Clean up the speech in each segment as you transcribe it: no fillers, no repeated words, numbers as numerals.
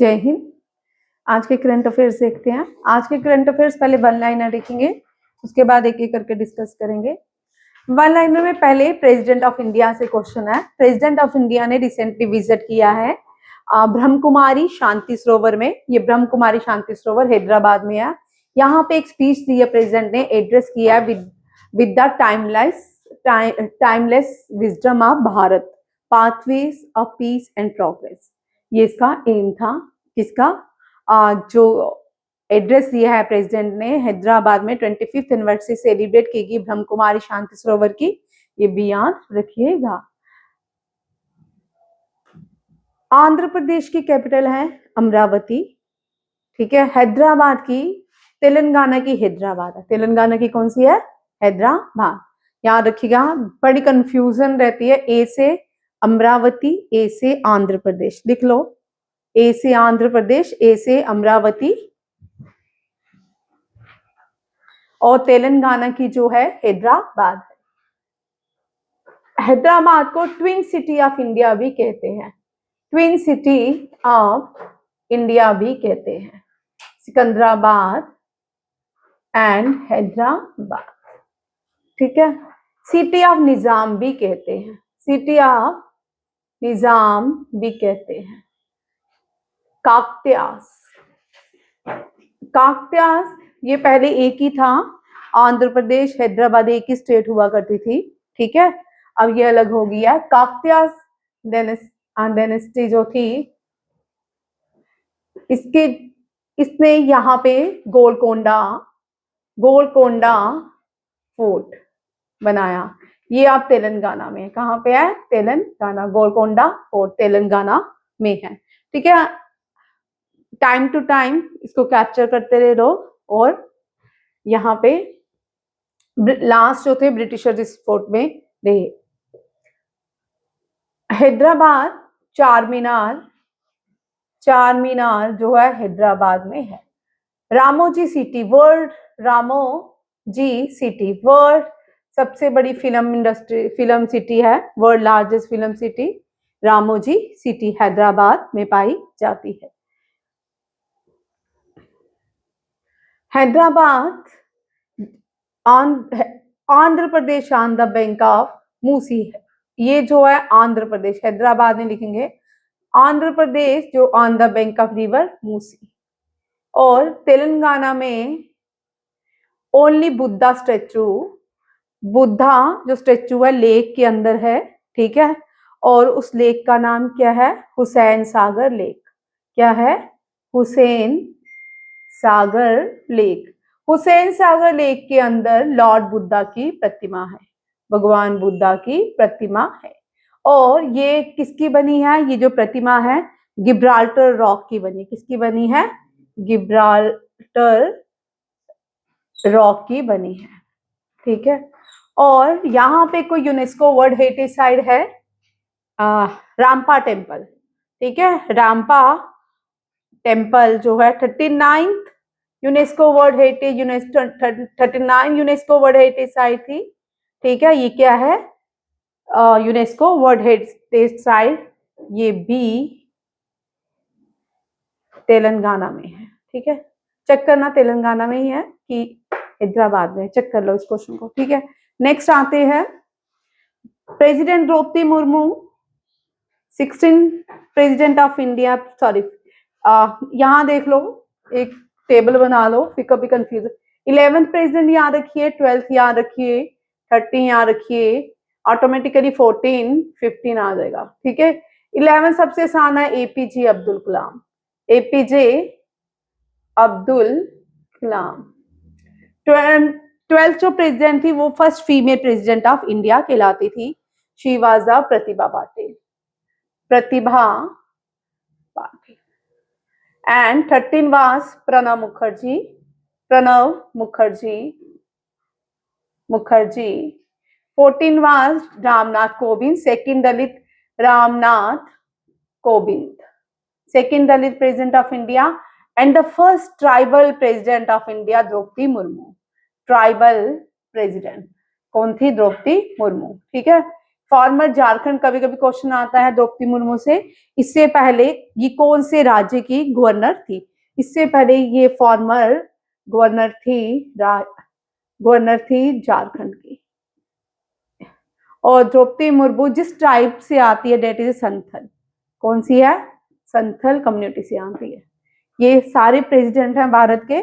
जय हिंद। आज के करंट अफेयर्स देखते हैं। आज के करंट अफेयर्स पहले वन लाइनर देखेंगे, उसके बाद एक एक करके डिस्कस करेंगे। वन लाइनर में पहले प्रेसिडेंट ऑफ इंडिया से क्वेश्चन है। प्रेसिडेंट ऑफ इंडिया ने रिसेंटली विजिट किया है ब्रह्म कुमारी शांति सरोवर में। ये ब्रह्म कुमारी शांति सरोवर हैदराबाद में है। यहाँ पे एक स्पीच दी है प्रेसिडेंट ने, एड्रेस किया है with the timeless wisdom of Bharat, pathways of peace and progress. ये इसका एम था। किसका? जो एड्रेस दिया है प्रेसिडेंट ने हैदराबाद में 25th एनिवर्सरी सेलिब्रेट की गई ब्रह्म कुमारी शांति सरोवर की, ये भी याद रखिएगा। आंध्र प्रदेश की कैपिटल है अमरावती, ठीक है। हैदराबाद की, तेलंगाना की हैदराबाद है। तेलंगाना की कौन सी है? हैदराबाद। याद रखिएगा, बड़ी कंफ्यूजन रहती है। ए से अमरावती, ए से आंध्र प्रदेश लिख लो। ए से आंध्र प्रदेश, ए से अमरावती, और तेलंगाना की जो है हैदराबाद है। हैदराबाद को ट्विन सिटी ऑफ इंडिया भी कहते हैं। ट्विन सिटी ऑफ इंडिया भी कहते हैं। सिकंदराबाद एंड हैदराबाद, ठीक है। सिटी ऑफ निजाम भी कहते हैं। सिटी ऑफ निजाम भी कहते हैं। काकत्यास, काकत्यास ये पहले एक ही था। आंध्र प्रदेश हैदराबाद एक ही स्टेट हुआ करती थी, ठीक है। अब ये अलग हो गया। काकत्यास डायनेस्टी जो थी, इसने यहाँ पे गोलकोंडा फोर्ट बनाया। ये आप तेलंगाना में, कहाँ पे है? तेलंगाना। गोलकोंडा फोर्ट तेलंगाना में है, ठीक है। टाइम टू टाइम इसको कैप्चर करते रहे लोग। और यहाँ पे लास्ट जो थे ब्रिटिशर्स इस फोर्ट में रहे। हैदराबाद चार मीनार जो है हैदराबाद में है। रामोजी सिटी, वर्ल्ड सबसे बड़ी फिल्म सिटी है। World largest film city Ramoji City Hyderabad में पाई जाती है। Hyderabad Andhra Pradesh on the bank of Musi है। ये जो है आंध्र प्रदेश, हैदराबाद में लिखेंगे आंध्र प्रदेश जो on the bank of river Musi. और तेलंगाना में ओनली बुद्धा जो स्टेचू है लेक के अंदर है, ठीक है। और उस लेक का नाम क्या है? हुसैन सागर लेक। क्या है? हुसैन सागर लेक। हुसैन सागर लेक के अंदर लॉर्ड बुद्धा की प्रतिमा है, भगवान बुद्धा की प्रतिमा है। और ये किसकी बनी है? ये जो प्रतिमा है गिब्राल्टर रॉक की बनी। किसकी बनी है? गिब्राल्टर रॉक की बनी है, ठीक है। और यहाँ पे कोई यूनेस्को वर्ल्ड हेरिटेज साइट है, रामपा टेम्पल, ठीक है। रामपा टेम्पल जो है 39 यूनेस्को वर्ल्ड हेरिटेज साइट थी, ठीक है। ये क्या है? यूनेस्को वर्ल्ड हेरिटेज साइट, ये भी तेलंगाना में है, ठीक है। चेक करना तेलंगाना में ही है कि हैदराबाद में, चेक कर लो इस क्वेश्चन को, ठीक है। नेक्स्ट आते हैं president Draupadi Murmu, 16 president of India, sorry यहाँ देख लो, एक टेबल बना लो, फिर कभी कंफ्यूज। 11th प्रेसिडेंट याद रखिए, 12th याद रखिए, 13 याद रखिए, ऑटोमेटिकली 14 15 आ जाएगा, ठीक है। 11 सबसे आसान है APJ Abdul Kalam. APJ Abdul Kalam. 12th जो प्रेसिडेंट थी वो first female president of India कहलाती थी। She was the Pratibha Patil. And 13 was Pranab Mukherjee. 14 was Ramnath Kovind, second Dalit Ramnath Kovind, second Dalit president of India. And the first tribal president of India Draupadi Murmu. Tribal president कौन थी? द्रौपदी मुर्मू, ठीक है। फॉर्मर झारखंड, कभी कभी क्वेश्चन आता है द्रौपदी मुर्मू से। इससे पहले ये कौन से राज्य की गवर्नर थी? इससे पहले ये फॉर्मर गवर्नर थी झारखंड की। और द्रौपदी मुर्मू जिस ट्राइब से आती है डेट इज संथल। कौन सी है? संथल कम्युनिटी से आती है। ये सारे प्रेसिडेंट हैं भारत के।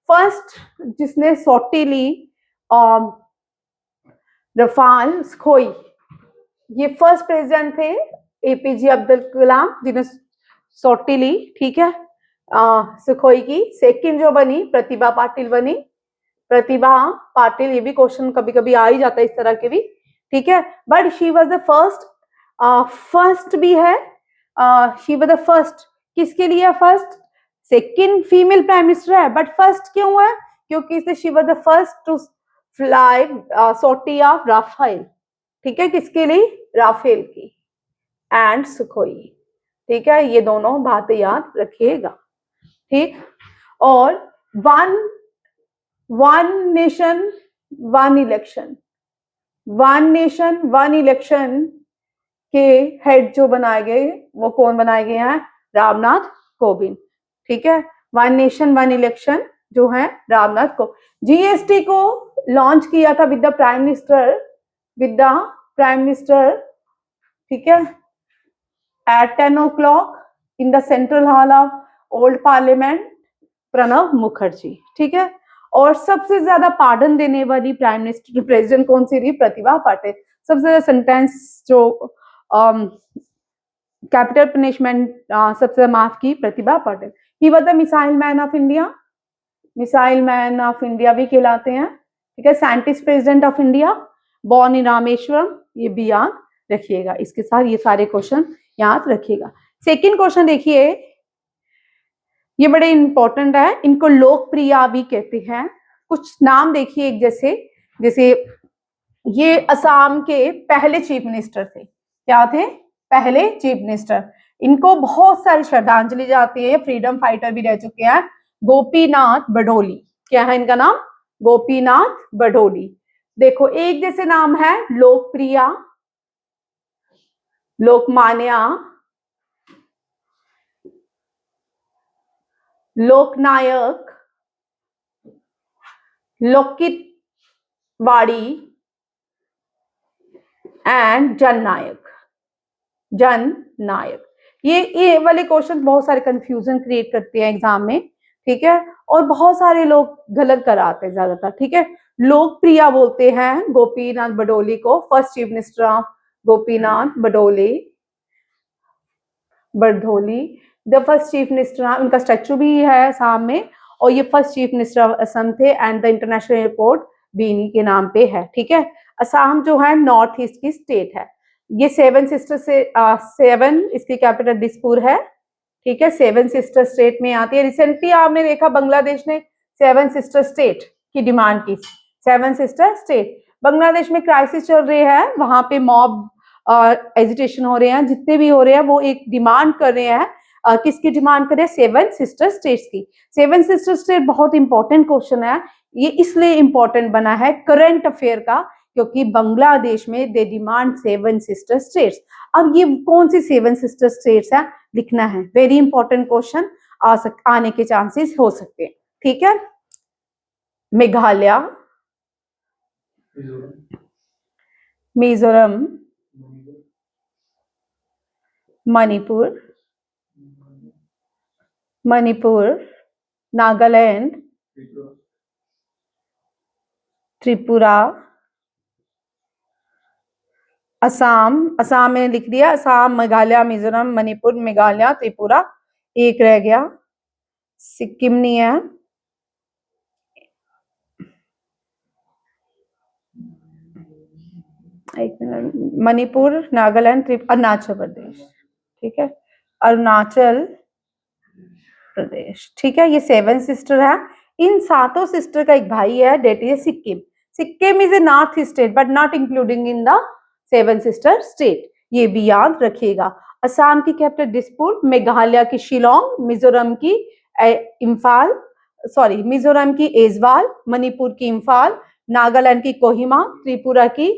फर्स्ट जिसने सोटी ली रफाल खोई, ये फर्स्ट प्रेसिडेंट थे एपीजे अब्दुल कलाम जिन्हें सोटी ली, ठीक है, सुखोई की। सेकंड जो बनी प्रतिभा पाटिल बनी। प्रतिभा पाटिल, ये भी क्वेश्चन कभी कभी आ ही जाता है इस तरह के भी, ठीक है। But she was the first भी है, शी वॉज द फर्स्ट। किसके लिए first? Second female prime minister है, बट फर्स्ट क्यों है? क्योंकि she was the first to fly sortie of Rafale, ठीक है। किसके लिए? राफेल की एंड सुखोई, ठीक है। ये दोनों बातें याद रखिएगा, ठीक। और one nation one election, one nation one election के हेड जो बनाए गए वो कौन बनाए गए हैं? रामनाथ कोविंद, ठीक है। वन नेशन वन इलेक्शन जो है रामनाथ को। जीएसटी को लॉन्च किया था विद द प्राइम मिनिस्टर, ठीक है, at 10 o'clock in the central hall of old parliament, Pranab Mukherjee, ठीक है। और सबसे ज्यादा पार्डन देने वाली प्राइम मिनिस्टर प्रेसिडेंट कौन सी रही? प्रतिभा पाटिल। सबसे ज्यादा सेंटेंस जो कैपिटल पनिशमेंट सबसे ज्यादा माफ की Pratibha Patil. He was the missile man of India, missile man of India भी कहलाते हैं, ठीक है। Scientist president of India, born in Rameswaram, ये भी याद रखिएगा। इसके साथ ये सारे क्वेश्चन याद रखिएगा। सेकंड क्वेश्चन देखिए, ये बड़े इंपॉर्टेंट है, इनको लोकप्रिया भी कहते हैं। कुछ नाम देखिए एक जैसे ये असम के पहले चीफ मिनिस्टर थे। क्या थे? पहले चीफ मिनिस्टर। इनको बहुत सारी श्रद्धांजलि जाती है, फ्रीडम फाइटर भी रह चुके हैं। गोपीनाथ बडोली, क्या है इनका नाम? गोपीनाथ बडोली। देखो एक जैसे नाम है लोकप्रिया, लोकमान्या, लोकनायक, लोकितवाड़ी एंड जननायक। ये वाले क्वेश्चन बहुत सारे कंफ्यूजन क्रिएट करते हैं एग्जाम में, ठीक है। और बहुत सारे लोग गलत कराते हैं ज्यादातर, ठीक है। लोकप्रिया बोलते हैं गोपीनाथ बडोली को, first chief minister of Gopinath Bordoloi, the first chief minister. उनका स्टैचू भी है असम में, और ये first chief minister of Assam थे। एंड द इंटरनेशनल एयरपोर्ट भी इन्हीं के नाम पे है, ठीक है। असम जो है नॉर्थ ईस्ट की स्टेट है। ये सेवन सिस्टर से इसकी कैपिटल दिसपुर है, ठीक है। सेवन सिस्टर स्टेट में आती है। रिसेंटली आपने देखा बांग्लादेश ने सेवन सिस्टर स्टेट की डिमांड की। सेवन सिस्टर स्टेट, बांग्लादेश में क्राइसिस चल रही है, वहां पे मॉब एजिटेशन हो रहे हैं, जितने भी हो रहे हैं वो एक डिमांड कर रहे हैं। किसकी डिमांड कर रहे हैं? सेवन सिस्टर स्टेट्स की। सेवन सिस्टर स्टेट बहुत इंपॉर्टेंट क्वेश्चन है। ये इसलिए इंपॉर्टेंट बना है करंट अफेयर का, क्योंकि बांग्लादेश में they demand seven sister states. अब ये कौन सी सेवन सिस्टर स्टेट्स है लिखना है, वेरी इंपॉर्टेंट क्वेश्चन आने के चांसेस हो सकते हैं, ठीक है। मेघालय, मिजोरम, मणिपुर, नागालैंड, त्रिपुरा, असम में लिख दिया, असम, मेघालय, मिजोरम, मणिपुर, मेघालय, त्रिपुरा, एक रह गया, सिक्किम नहीं है, एक मिनट, मणिपुर, नागालैंड, त्रिपुरा, अरुणाचल प्रदेश, ठीक है, अरुणाचल प्रदेश, ठीक है। ये सेवन सिस्टर है। इन सातों सिस्टर का एक भाई है, that is Sikkim. Sikkim is a north state but not including in the seven sister state, ये भी याद रखिएगा। असम की कैपिटल दिसपुर, मेघालय की शिलोंग, मिजोरम की मिजोरम की ऐजवाल, मणिपुर की इम्फाल, नागालैंड की कोहिमा, त्रिपुरा की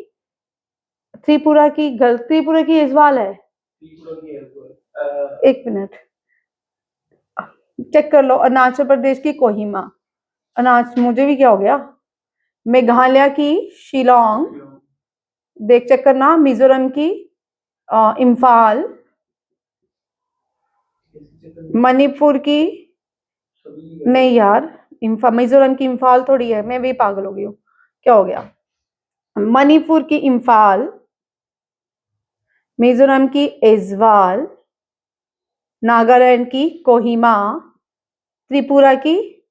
त्रिपुरा की त्रिपुरा की इजवाल है। एक मिनट चेक कर लो। अरुणाचल प्रदेश की कोहिमा, मुझे भी क्या हो गया। मेघालय की शिलोंग, देख चेक करना। मिजोरम की इम्फाल, मणिपुर की नहीं यार, मिजोरम की इम्फाल थोड़ी है, मैं भी पागल हो गई हूँ, क्या हो गया। मणिपुर की इम्फाल, मिजोरम की इजवाल, नागालैंड की कोहिमा, त्रिपुरा की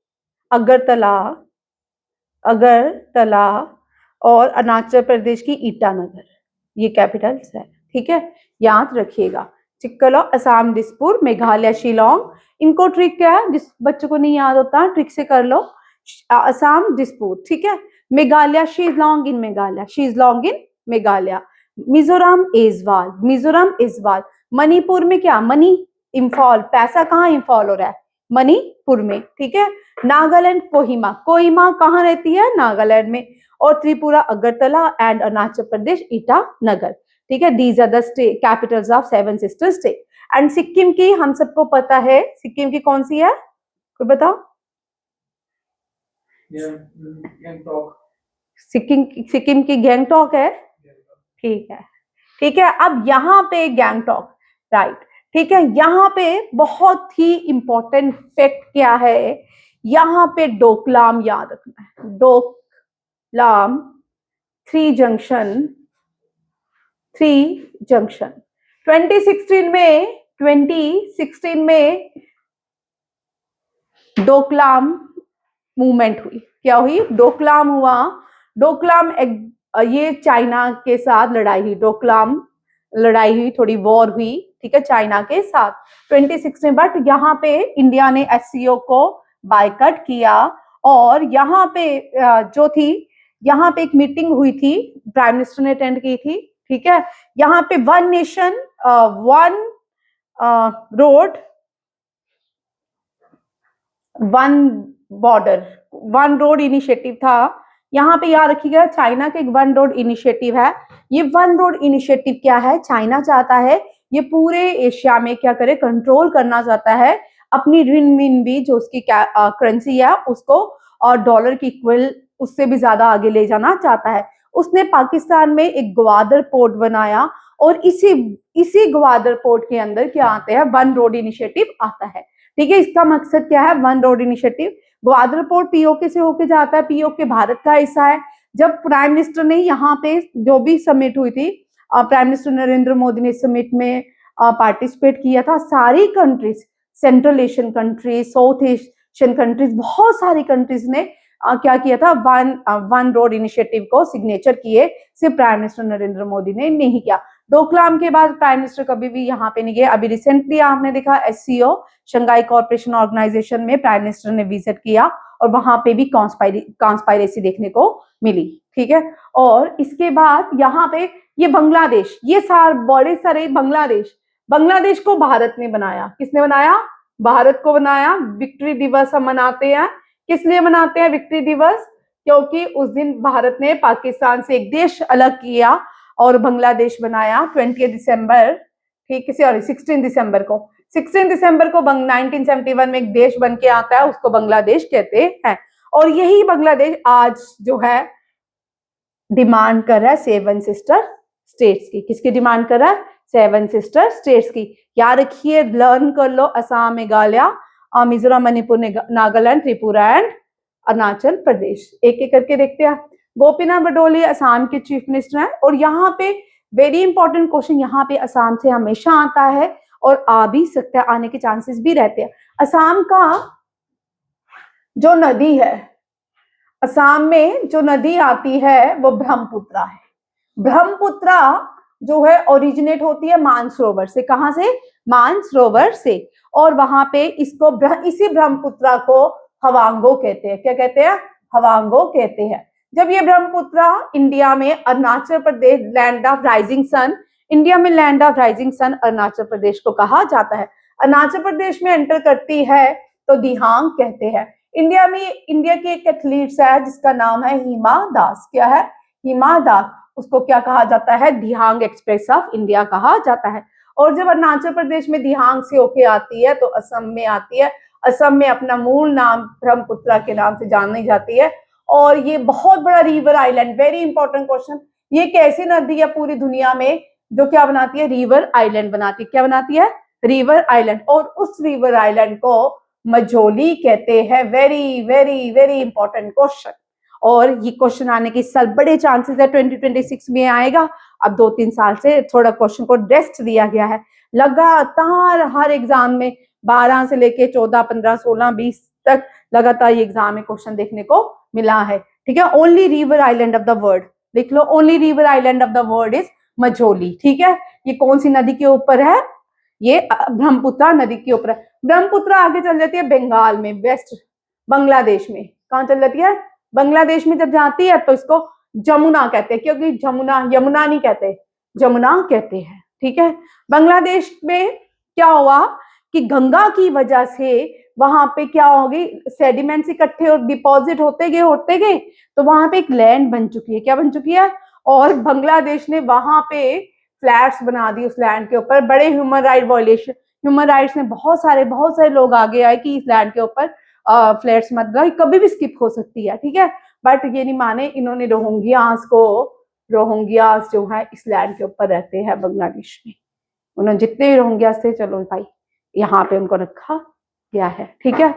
अगरतला और अरुणाचल प्रदेश की ईटानगर, ये कैपिटल्स है। ठीक है, याद रखिएगा। चिक्कलो, असम दिसपुर, मेघालय शिलोंग। इनको ट्रिक क्या है, जिस बच्चों को नहीं याद होता ट्रिक से कर लो। असम दिसपुर, ठीक है। मेघालय शिलोंग इन मेघालय। मिजोरम इजवाल। मणिपुर में क्या, मणि इम्फाल, पैसा कहाँ इम्फाल हो रहा है, मणिपुर में, ठीक है। नागालैंड कोहिमा कहाँ रहती है, नागालैंड में। और त्रिपुरा अगरतला एंड अरुणाचल प्रदेश ईटानगर, ठीक है। These are the capitals of seven sister state. And Sikkim की हम सबको पता है, सिक्किम की कौन सी है, कोई बताओ। सिक्किम की गैंगटॉक है, ठीक है। अब यहाँ पे गैंगटॉक, राइट, ठीक है। यहाँ पे बहुत ही इंपॉर्टेंट फैक्ट क्या है, यहाँ पे डोकलाम याद रखना है। डोकलाम थ्री जंक्शन 2016 में डोकलाम मूवमेंट हुई। क्या हुई, डोकलाम हुआ। डोकलाम ये चाइना के साथ लड़ाई हुई, डोकलाम लड़ाई हुई, थोड़ी वॉर हुई, ठीक है, चाइना के साथ 2016। बट यहाँ पे इंडिया ने एससीओ को बायकट किया। और यहाँ पे जो थी, यहाँ पे एक मीटिंग हुई थी, प्राइम मिनिस्टर ने अटेंड की थी, ठीक है। यहाँ पे one nation one road one border, one road initiative था। यहाँ पे याद रखिएगा, चाइना का एक वन रोड इनिशिएटिव है। ये वन रोड इनिशिएटिव क्या है, चाइना चाहता है ये पूरे एशिया में क्या करे, कंट्रोल करना चाहता है। अपनी रिनमिनबी जो उसकी करेंसी है उसको, और डॉलर की इक्वल उससे भी ज्यादा आगे ले जाना चाहता है। उसने पाकिस्तान में एक ग्वादर पोर्ट बनाया, और इसी ग्वादर पोर्ट के अंदर क्या आते हैं, वन रोड इनिशिएटिव आता है, ठीक है। इसका मकसद क्या है, one road initiative. Gwadar port PoK से होके जाता है, पीओके भारत का हिस्सा है। जब प्राइम मिनिस्टर ने यहाँ पे जो भी समिट हुई थी, प्राइम मिनिस्टर नरेंद्र मोदी ने समिट में पार्टिसिपेट किया था। सारी countries, central Asian countries, south Asian countries, बहुत सारी कंट्रीज ने क्या किया था, वन रोड इनिशिएटिव को सिग्नेचर किए। सिर्फ प्राइम मिनिस्टर नरेंद्र मोदी ने नहीं किया। डोकलाम के बाद प्राइम मिनिस्टर कभी भी यहाँ पे नहीं गए। अभी रिसेंटली आपने देखा एससीओ, शंघाई कॉर्पोरेशन ऑर्गेनाइजेशन में प्राइम मिनिस्टर ने विजिट किया, और वहां पे भी कॉन्स्पायरेसी देखने को मिली, ठीक है। और इसके बाद यहाँ पे ये बांग्लादेश, ये बड़े सारे बांग्लादेश को भारत ने बनाया। किसने बनाया, भारत को बनाया। विक्ट्री दिवस हम मनाते हैं, किस लिए मनाते हैं विक्ट्री दिवस, क्योंकि उस दिन भारत ने पाकिस्तान से एक देश अलग किया और बांग्लादेश बनाया 20 दिसंबर, ठीक है, सॉरी 16 दिसंबर को। 16 दिसंबर को 1971 में एक देश बन के आता है, उसको बांग्लादेश कहते हैं। और यही बांग्लादेश आज जो है डिमांड कर रहा है सेवन सिस्टर स्टेट्स की। किसकी डिमांड कर रहा है, सेवन सिस्टर स्टेट्स की। याद रखिए, लर्न कर लो, असम, मेघालय, मिजोरम, मणिपुर, नागालैंड, त्रिपुरा एंड अरुणाचल प्रदेश। एक एक करके देखते हैं। गोपीनाथ बडोले असम के चीफ मिनिस्टर हैं, और यहाँ पे वेरी इंपॉर्टेंट क्वेश्चन यहाँ पे असम से हमेशा आता है, और आ भी सकता है, आने के चांसेस भी रहते हैं। असम का जो नदी है, असम में जो नदी आती है वो ब्रह्मपुत्रा है। ब्रह्मपुत्रा जो है ओरिजिनेट होती है मानसरोवर से। कहां से, मानसरोवर से। और वहां पे इसको इसी ब्रह्मपुत्रा को हवांगो कहते हैं। क्या कहते हैं, हवांगो कहते हैं। जब ये ब्रह्मपुत्रा इंडिया में Arunachal Pradesh, land of rising sun, India में land of rising sun Arunachal Pradesh को कहा जाता है। अरुणाचल प्रदेश में एंटर करती है तो दिहांग कहते हैं। इंडिया की एक एथलीट्स है जिसका नाम है हिमा दास। क्या है, हिमा दास। उसको क्या कहा जाता है, दिहांग एक्सप्रेस ऑफ इंडिया कहा जाता है। और जब अरुणाचल प्रदेश में दिहांग से होके आती है तो असम में आती है। असम में अपना मूल नाम ब्रह्मपुत्रा के नाम से जानी जाती है। और ये बहुत बड़ा river island, very important question, ये कैसी नदी है पूरी दुनिया में जो क्या बनाती है, रिवर आइलैंड बनाती है। क्या बनाती है, रिवर आइलैंड। और उस रिवर आइलैंड को मझोली कहते हैं। Very very very important question. और ये क्वेश्चन आने के इस साल बड़े चांसेस है, 2026 में आएगा। अब 2-3 साल से थोड़ा क्वेश्चन को रेस्ट दिया गया है। लगातार हर एग्जाम में 12 से लेके 14, 15, 16, 20 तक लगातार ये एग्जाम में क्वेश्चन देखने को मिला है। ठीक है, only river island of the world, लिख लो, only river island of the world is Majuli. ठीक है, ये कौन सी नदी के ऊपर है, ये ब्रह्मपुत्रा नदी के ऊपर है। ब्रह्मपुत्रा आगे चल जाती है बंगाल में, वेस्ट बांग्लादेश में। कहाँ चल जाती है, बांग्लादेश में जब जाती है तो इसको जमुना कहते हैं, क्योंकि जमुना, यमुना नहीं कहते, जमुना कहते हैं। ठीक है, बांग्लादेश में क्या हुआ कि गंगा की वजह से वहां पे क्या होगी, सेडिमेंट्स इकट्ठे और डिपॉजिट होते गए, तो वहां पे एक लैंड बन चुकी है। क्या बन चुकी है, और बांग्लादेश ने वहां पे फ्लैट्स बना दी उस लैंड के ऊपर। बड़े human right violation, human rights में बहुत सारे लोग आगे आए कि इस लैंड के ऊपर फ्लैट्स मतलब कभी भी स्किप हो सकती है। ठीक है, बट ये नहीं माने, इन्होंने रोहिंग्यास जो है इस लैंड के ऊपर रहते हैं बांग्लादेश में। उन्होंने जितने भी रोहिंग्यास थे, चलो भाई यहाँ पे उनको रखा गया है। ठीक है,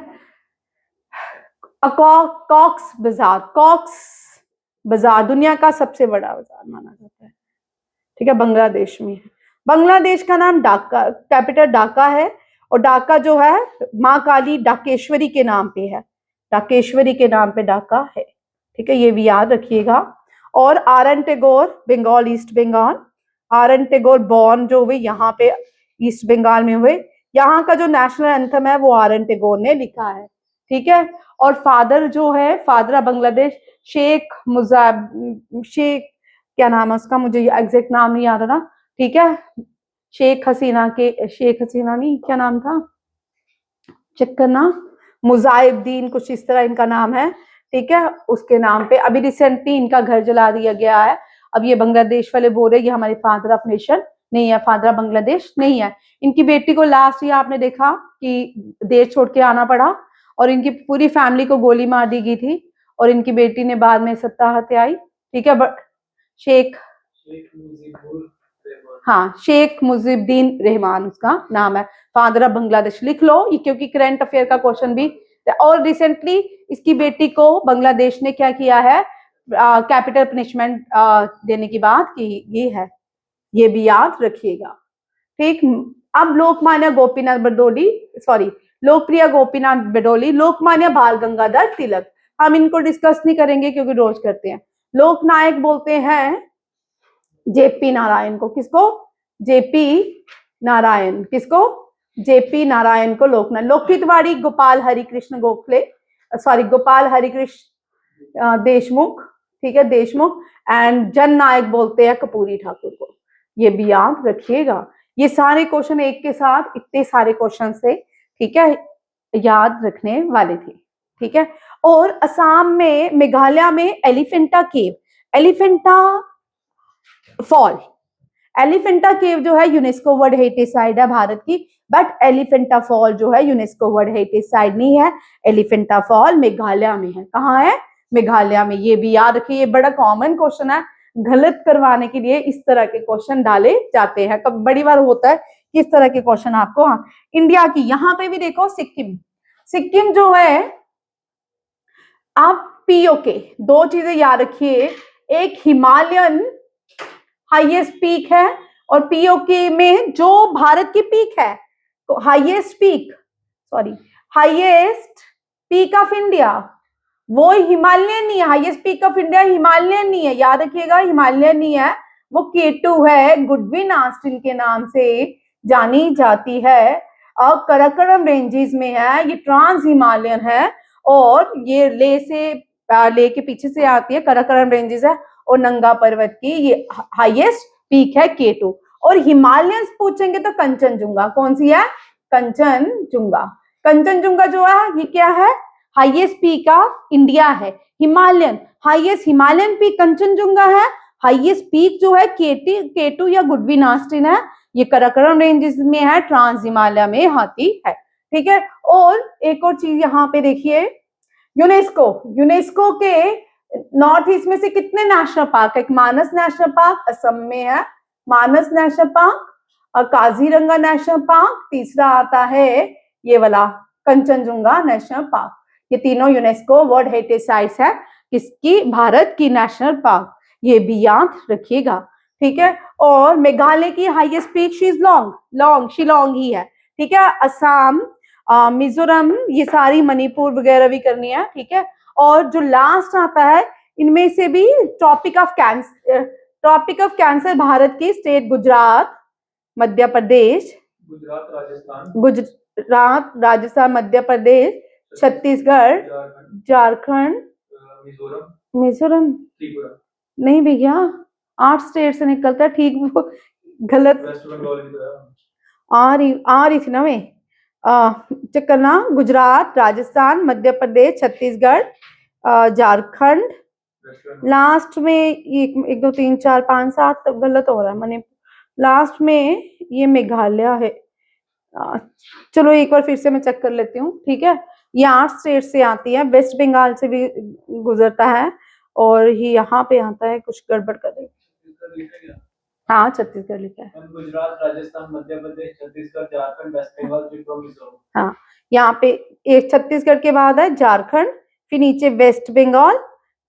कॉक्स बाजार दुनिया का सबसे बड़ा बाजार माना जाता है। ठीक है, बांग्लादेश में है। बांग्लादेश का नाम ढाका, कैपिटल ढाका है। और ढाका जो है माँ काली ढाकेश्वरी के नाम पे है, ढाकेश्वरी के नाम पे ढाका है। ठीक है, ये भी याद रखिएगा। और RN Tagore, Bengal, east Bengal, RN Tagore born जो हुए यहाँ पे ईस्ट बंगाल में हुए। यहाँ का जो नेशनल एंथम है वो आरएन टैगोर ने लिखा है। ठीक है, और फादर जो है, फादर ऑफ बांग्लादेश, शेख क्या नाम है उसका, मुझे एग्जैक्ट नाम नहीं याद आ रहा। ठीक है, शेख हसीना नहीं, क्या नाम था, चेक करना, मुजाहिदीन कुछ इस तरह इनका नाम है। ठीक है, उसके नाम पे अभी रिसेंटली इनका घर जला दिया गया है। अब ये बांग्लादेश वाले बोल रहे ये हमारे फादर ऑफ नेशन नहीं है, फादर ऑफ बांग्लादेश नहीं है। इनकी बेटी को लास्ट ईयर आपने देखा कि देश छोड़ के आना पड़ा और इनकी पूरी फैमिली को गोली मार दी गई थी और इनकी बेटी ने बाद में सत्ता हत्याई। ठीक है, बट शेख मुजीबुद्दीन रहमान उसका नाम है, फादर ऑफ बांग्लादेश। लिख लो ये, क्योंकि करंट अफेयर का क्वेश्चन भी। और रिसेंटली इसकी बेटी को बांग्लादेश ने क्या किया है, कैपिटल पनिशमेंट देने की बात की ये है, ये भी याद रखिएगा। ठीक, अब लोकप्रिया गोपीनाथ बडोली, लोकमान्य बाल गंगाधर तिलक, हम इनको डिस्कस नहीं करेंगे क्योंकि रोज करते हैं। लोकनायक बोलते हैं जेपी नारायण को, किसको, जेपी नारायण, किसको, जेपी नारायण को लोकनायक। लोकहितवादी गोपाल हरिकृष्ण देशमुख। ठीक है, देशमुख। एंड जन नायक बोलते हैं कर्पूरी ठाकुर को, ये भी याद रखिएगा। ये सारे क्वेश्चन एक के साथ इतने सारे क्वेश्चन से, ठीक है, याद रखने वाले थे। ठीक है, और असम में, मेघालय में एलिफेंटा केव, एलिफेंटा केव जो है यूनेस्को वर्ल्ड हेरिटेज साइट है भारत की, बट एलिफेंटा फॉल जो है यूनेस्को वर्ल्ड हेरिटेज साइट नहीं है। एलिफेंटा फॉल मेघालय में है। कहाँ है, मेघालय में। ये भी याद रखिए, ये बड़ा कॉमन क्वेश्चन है, गलत करवाने के लिए इस तरह के क्वेश्चन डाले जाते हैं। कब बड़ी बार होता है किस तरह के क्वेश्चन आपको। हाँ, इंडिया की यहाँ पे भी देखो, सिक्किम जो है, आप पीओके, दो चीजें याद रखिए, एक हिमालयन हाईएस्ट पीक है और पीओके में जो भारत की पीक है, तो हाईएस्ट पीक ऑफ इंडिया वो हिमालयन नहीं है। Highest peak of India Himalayan नहीं है, याद रखिएगा, हिमालयन नहीं है, वो K2 है, गुडविन ऑस्टिन के नाम से जानी जाती है। और कराकोरम रेंजेस में है, ये ट्रांस हिमालयन है और ये ले के पीछे से आती है, कराकोरम रेंजेस है, और नंगा पर्वत की ये हाईएस्ट पीक है K2। और हिमालयंस पूछेंगे तो कंचनजुंगा, कौन सी है, कंचनजुंगा जो है ये क्या है, हाईएस्ट पीक ऑफ इंडिया है। Himalayan highest Himalayan peak Kanchenjunga है, हाईएस्ट पीक जो है K2 या गुडवी-नास्टिन है, ये कराकोरम रेंजेस में है, ट्रांस हिमालय में आती है। ठीक है, और एक और चीज यहाँ पे देखिए, यूनेस्को के नॉर्थ ईस्ट में से कितने नेशनल पार्क है? मानस नेशनल पार्क असम में है, मानस नेशनल पार्क और काजीरंगा नेशनल पार्क, तीसरा आता है ये वाला कंचनजुंगा नेशनल पार्क। ये तीनों यूनेस्को वर्ल्ड हेरिटेज साइट्स है किसकी? भारत की नेशनल पार्क, ये भी याद रखिएगा। ठीक है, और मेघालय की हाईएस्ट पीक शिलोंग ही है। ठीक है, असम, मिजोरम, ये सारी मणिपुर वगैरह भी करनी है। ठीक है, और जो लास्ट आता है इनमें से भी ट्रॉपिक ऑफ कैंसर भारत की स्टेट गुजरात, मध्य प्रदेश, गुजरात, राजस्थान, मध्य प्रदेश, छत्तीसगढ़, झारखंड, मिजोरम नहीं भैया, 8 स्टेट से निकलता है। ठीक, वो गलत आ रही थी ना मैं। चेक करना, गुजरात, राजस्थान, मध्य प्रदेश, छत्तीसगढ़, झारखंड, लास्ट में 1 2 3 4 5 7 तो गलत हो रहा है, मैंने लास्ट में ये मेघालय है। चलो एक बार फिर से मैं चेक कर लेती हूँ। ठीक है, ये 8 स्टेट से आती है, वेस्ट बंगाल से भी गुजरता है, और ये यहाँ पे आता है, कुछ गड़बड़ कर रही है। हाँ, छत्तीसगढ़ लिखा है। गुजरात, राजस्थान, मध्य प्रदेश, छत्तीसगढ़, झारखंड, वेस्ट बंगाल, त्रिपुरा, मिजोरम। हाँ, यहाँ पे एक छत्तीसगढ़ के बाद है झारखंड, फिर नीचे वेस्ट बंगाल,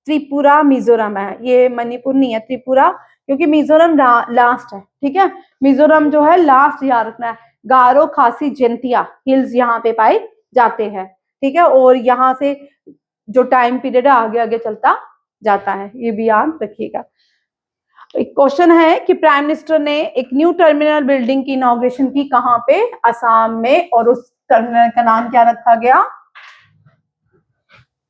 त्रिपुरा, मिजोरम है। ये मणिपुर नहीं है, त्रिपुरा, क्योंकि मिजोरम लास्ट है। ठीक है, मिजोरम जो है लास्ट याद रखना है। गारो, खासी, जयंतिया हिल्स यहाँ पे पाए जाते हैं। ठीक है, और यहाँ से जो टाइम पीरियड है आगे आगे चलता जाता है, ये भी याद रखिएगा। एक क्वेश्चन है कि प्राइम मिनिस्टर ने एक न्यू टर्मिनल बिल्डिंग की इनॉग्रेशन की कहां पे? असम में, और उस टर्मिनल का नाम क्या रखा गया?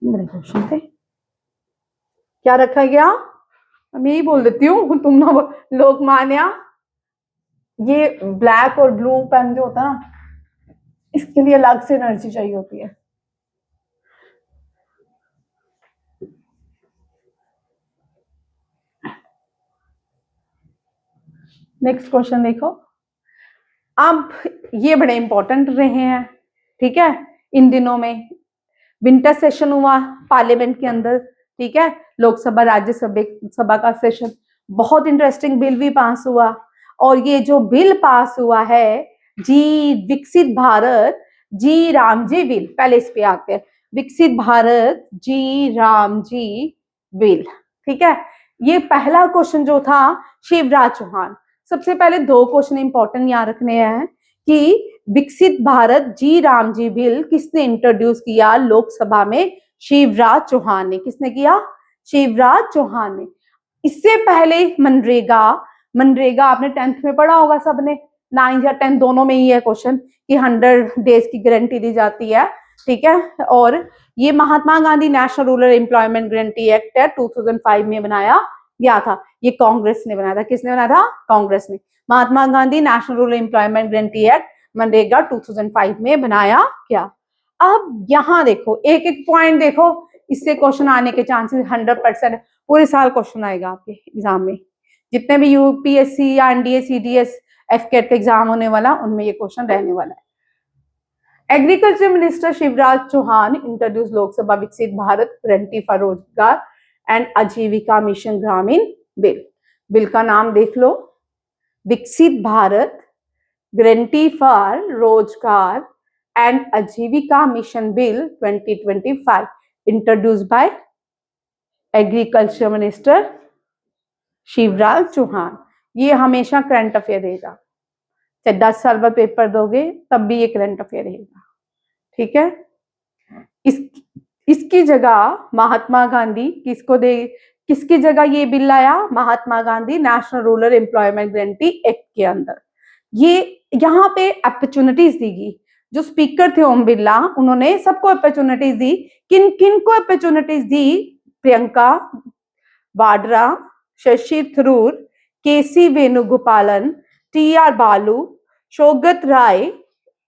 बड़े क्वेश्चन थे, क्या रखा गया? मैं यही बोल देती हूँ, तुम ना लोकमान्या। ये ब्लैक और ब्लू पेन जो होता है ना, इसके लिए अलग से एनर्जी चाहिए होती है। नेक्स्ट क्वेश्चन देखो, अब ये बड़े इंपॉर्टेंट रहे हैं। ठीक है, इन दिनों में विंटर सेशन हुआ पार्लियामेंट के अंदर। ठीक है, लोकसभा राज्यसभा का सेशन, बहुत इंटरेस्टिंग बिल भी पास हुआ। और ये जो बिल पास हुआ है, जी विकसित भारत जी राम जी बिल, पहले इस पे आते हैं। विकसित भारत जी राम जी बिल। ठीक है, ये पहला क्वेश्चन जो था शिवराज चौहान। सबसे पहले 2 क्वेश्चन इंपॉर्टेंट याद रखने हैं कि विकसित भारत जी राम जी बिल किसने इंट्रोड्यूस किया लोकसभा में? शिवराज चौहान ने। किसने किया? शिवराज चौहान ने। इससे पहले मनरेगा आपने 10th में पढ़ा होगा सबने, 9 या 10 दोनों में ही है क्वेश्चन, कि 100 डेज की गारंटी दी जाती है। ठीक है, और ये Mahatma Gandhi national rural employment guarantee act है, 2005 में बनाया गया था। ये कांग्रेस ने बनाया था। किसने बनाया था? कांग्रेस ने। Mahatma Gandhi national rural employment guarantee act मनरेगा 2005 में बनाया गया। अब यहाँ देखो, एक एक पॉइंट देखो, इससे क्वेश्चन आने के चांसेस 100%, पूरे साल क्वेश्चन आएगा आपके एग्जाम में। जितने भी यूपीएससी या एनडीए, सीडीएस, एफकेट का एग्जाम होने वाला, उनमें ये क्वेश्चन रहने वाला है। Agriculture minister Shivraj Chauhan introduce Lok Sabha Viksit Bharat guarantee for Rozgar and Ajeevika mission Gramin bill. Bill का नाम देख लो, Viksit Bharat guarantee for Rozgar and Ajeevika mission bill 2025, introduced by agriculture minister Shivraj Chauhan. ये हमेशा करंट अफेयर रहेगा, चाहे 10 साल बाद पेपर दोगे तब भी ये करंट अफेयर रहेगा। ठीक है, इसकी जगह महात्मा गांधी किसकी जगह ये बिल लाया? Mahatma Gandhi national rural employment guarantee act के अंदर। ये यहाँ पे अपॉर्चुनिटीज दी, जो स्पीकर थे ओम बिरला, उन्होंने सबको अपॉर्चुनिटीज दी। किन किन को अपॉर्चुनिटीज दी? Priyanka Vadra, Shashi Tharoor, KC Venugopalan, TR. Baalu, Saugata Roy,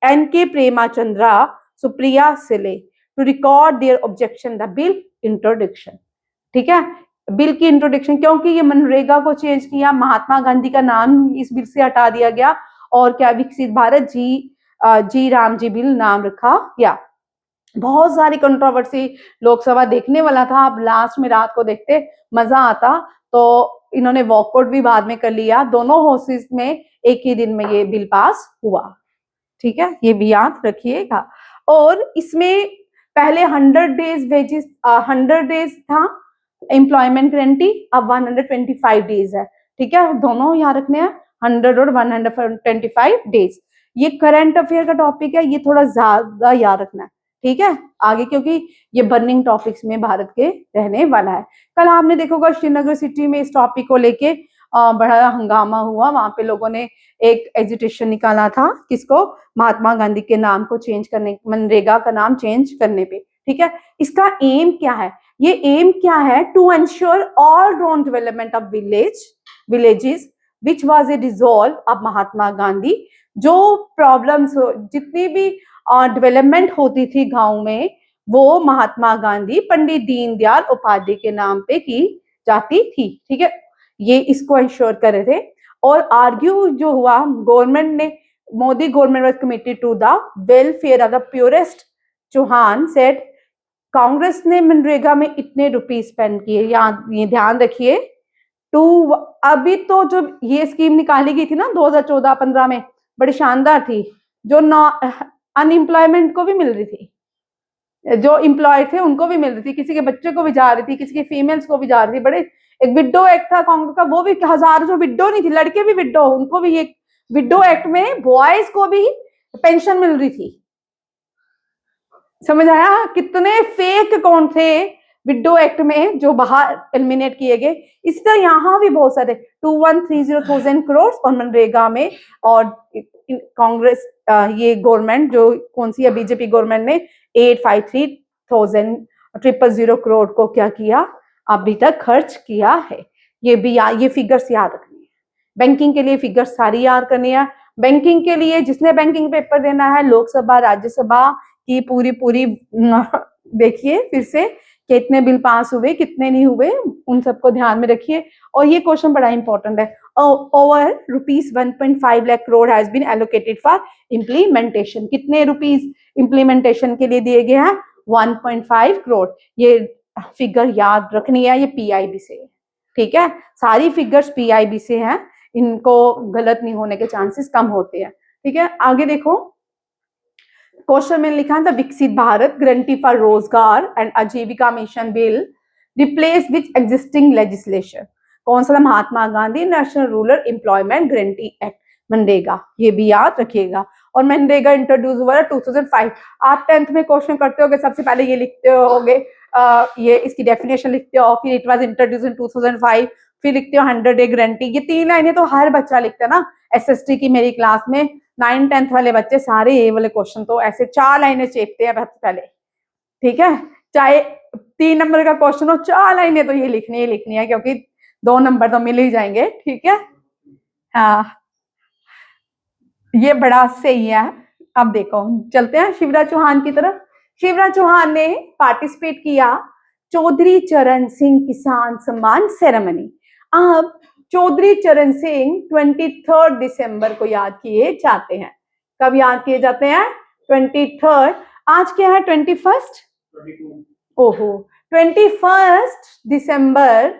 NK. Premachandra, Supriya Sule to record their objection the bill introduction. ठीक है, बिल की इंट्रोडक्शन, क्योंकि ये मनरेगा को चेंज किया, महात्मा गांधी का नाम इस बिल से हटा दिया गया और क्या विकसित भारत जी राम जी बिल नाम रखा गया। बहुत सारी कंट्रोवर्सी लोकसभा देखने वाला था, अब लास्ट में रात को देखते मजा आता, तो इन्होंने वॉकआउट भी बाद में कर लिया। दोनों हाउसेस में एक ही दिन में ये बिल पास हुआ, ठीक है, ये भी याद रखिएगा। और इसमें पहले 100 डेज वेजेस 100 डेज था एम्प्लॉयमेंट गारंटी, अब 125 डेज है, ठीक है, दोनों यहाँ रखने हैं 100 और 125 डेज। ये करंट अफेयर का टॉपिक है, ये थोड़ा ज्यादा याद रखना है, ठीक है आगे, क्योंकि ये बर्निंग टॉपिक्स में भारत के रहने वाला है। कल आपने देखोगा श्रीनगर सिटी में इस टॉपिक को लेके बड़ा हंगामा हुआ, वहां पे लोगों ने एक एजिटेशन निकाला था, किसको, महात्मा गांधी के नाम को चेंज करने, मनरेगा का नाम चेंज करने पे, ठीक है। इसका एम क्या है, ये एम क्या है, to ensure all round development of villages which was a dissolve of Mahatma Gandhi. जो प्रॉब्लम्स, जितनी भी डेवलपमेंट होती थी गांव में, वो महात्मा गांधी पंडित दीनदयाल उपाध्याय के नाम पे की जाती थी, ठीक है, ये इसको इंश्योर कर रहे थे। और आर्ग्यू जो हुआ, गवर्नमेंट ने, Modi government was committed to the welfare of the poorest. Chauhan said Congress ने मनरेगा में इतने रुपीज स्पेंड किए, ये ध्यान रखिए, टू, अभी तो जो ये स्कीम निकाली गई थी ना 2014-15 में, बड़ी शानदार थी, जो अनएम्प्लॉयमेंट को भी मिल रही थी, जो एम्प्लॉयड थे उनको भी मिल रही थी, किसी के बच्चे को भी जा रही थी, किसी के फीमेल्स को भी जा रही थी। बड़े, एक विडो एक्ट था कांग्रेस का, वो भी हजार जो विडो नहीं थी, लड़के भी विडो, उनको भी एक विडो एक्ट में बॉयज को भी पेंशन मिल रही थी। समझ आया, कितने फेक अकाउंट थे विडो एक्ट में जो बाहर एलिमिनेट किए गए। इसी तरह यहाँ भी बहुत सारे 2130,000 करोड़ और मनरेगा में, और कांग्रेस ये गवर्नमेंट जो कौन सी है, बीजेपी गवर्नमेंट ने 853,000 करोड़ को क्या किया, अभी तक खर्च किया है। ये भी ये फिगर्स याद रखनी है, बैंकिंग के लिए फिगर्स सारी याद करनी है। बैंकिंग के लिए जिसने बैंकिंग पेपर देना है, लोकसभा राज्यसभा की पूरी देखिए फिर से, कितने बिल पास हुए कितने नहीं हुए, उन सबको ध्यान में रखिए। और ये क्वेश्चन बड़ा इंपॉर्टेंट है, over ₹1.5 lakh crore has been allocated for implementation. कितने रुपीस इम्प्लीमेंटेशन के लिए दिए गए हैं, 1.5 करोड़। ये फिगर याद रखनी है, ये पीआईबी से है, ठीक है, सारी फिगर्स पीआईबी से हैं, इनको गलत नहीं होने के चांसेस कम होते हैं, ठीक है। आगे देखो, क्वेश्चन में लिखा है the Viksit Bharat guarantee for Rozgar and Ajeevika mission bill replace which existing legislation. कौन सा था, Mahatma Gandhi national rural employment guarantee act, मनरेगा, ये भी याद रखिएगा। और मनरेगा इंट्रोड्यूस हुआ 2005। आप 10th में क्वेश्चन करते होगे, सबसे पहले ये लिखते होगे, ये इसकी डेफिनेशन लिखते हो, फिर इट वाज इंट्रोड्यूस इन 2005, फिर लिखते हो 100 डे गारंटी। ये 3 लाइनें तो हर बच्चा लिखता है ना, एसएसटी की मेरी क्लास में 9th-10th वाले बच्चे सारे ये वाले क्वेश्चन तो ऐसे 4 लाइनें चेपते हैं पहले, ठीक है, चाहे 3 नंबर का क्वेश्चन हो, 4 लाइनें तो ये लिखनी है, क्योंकि 2 नंबर तो मिल ही जाएंगे, ठीक है। हाँ, ये बड़ा सही है। अब देखो, चलते हैं शिवराज चौहान की तरफ। शिवराज चौहान ने पार्टिसिपेट किया चौधरी चरण सिंह किसान सम्मान सेरेमनी। अब चौधरी चरण सिंह 23 दिसंबर को याद किए जाते हैं। कब याद किए जाते हैं, 23। आज क्या है, 21, ओहो, 21 दिसंबर,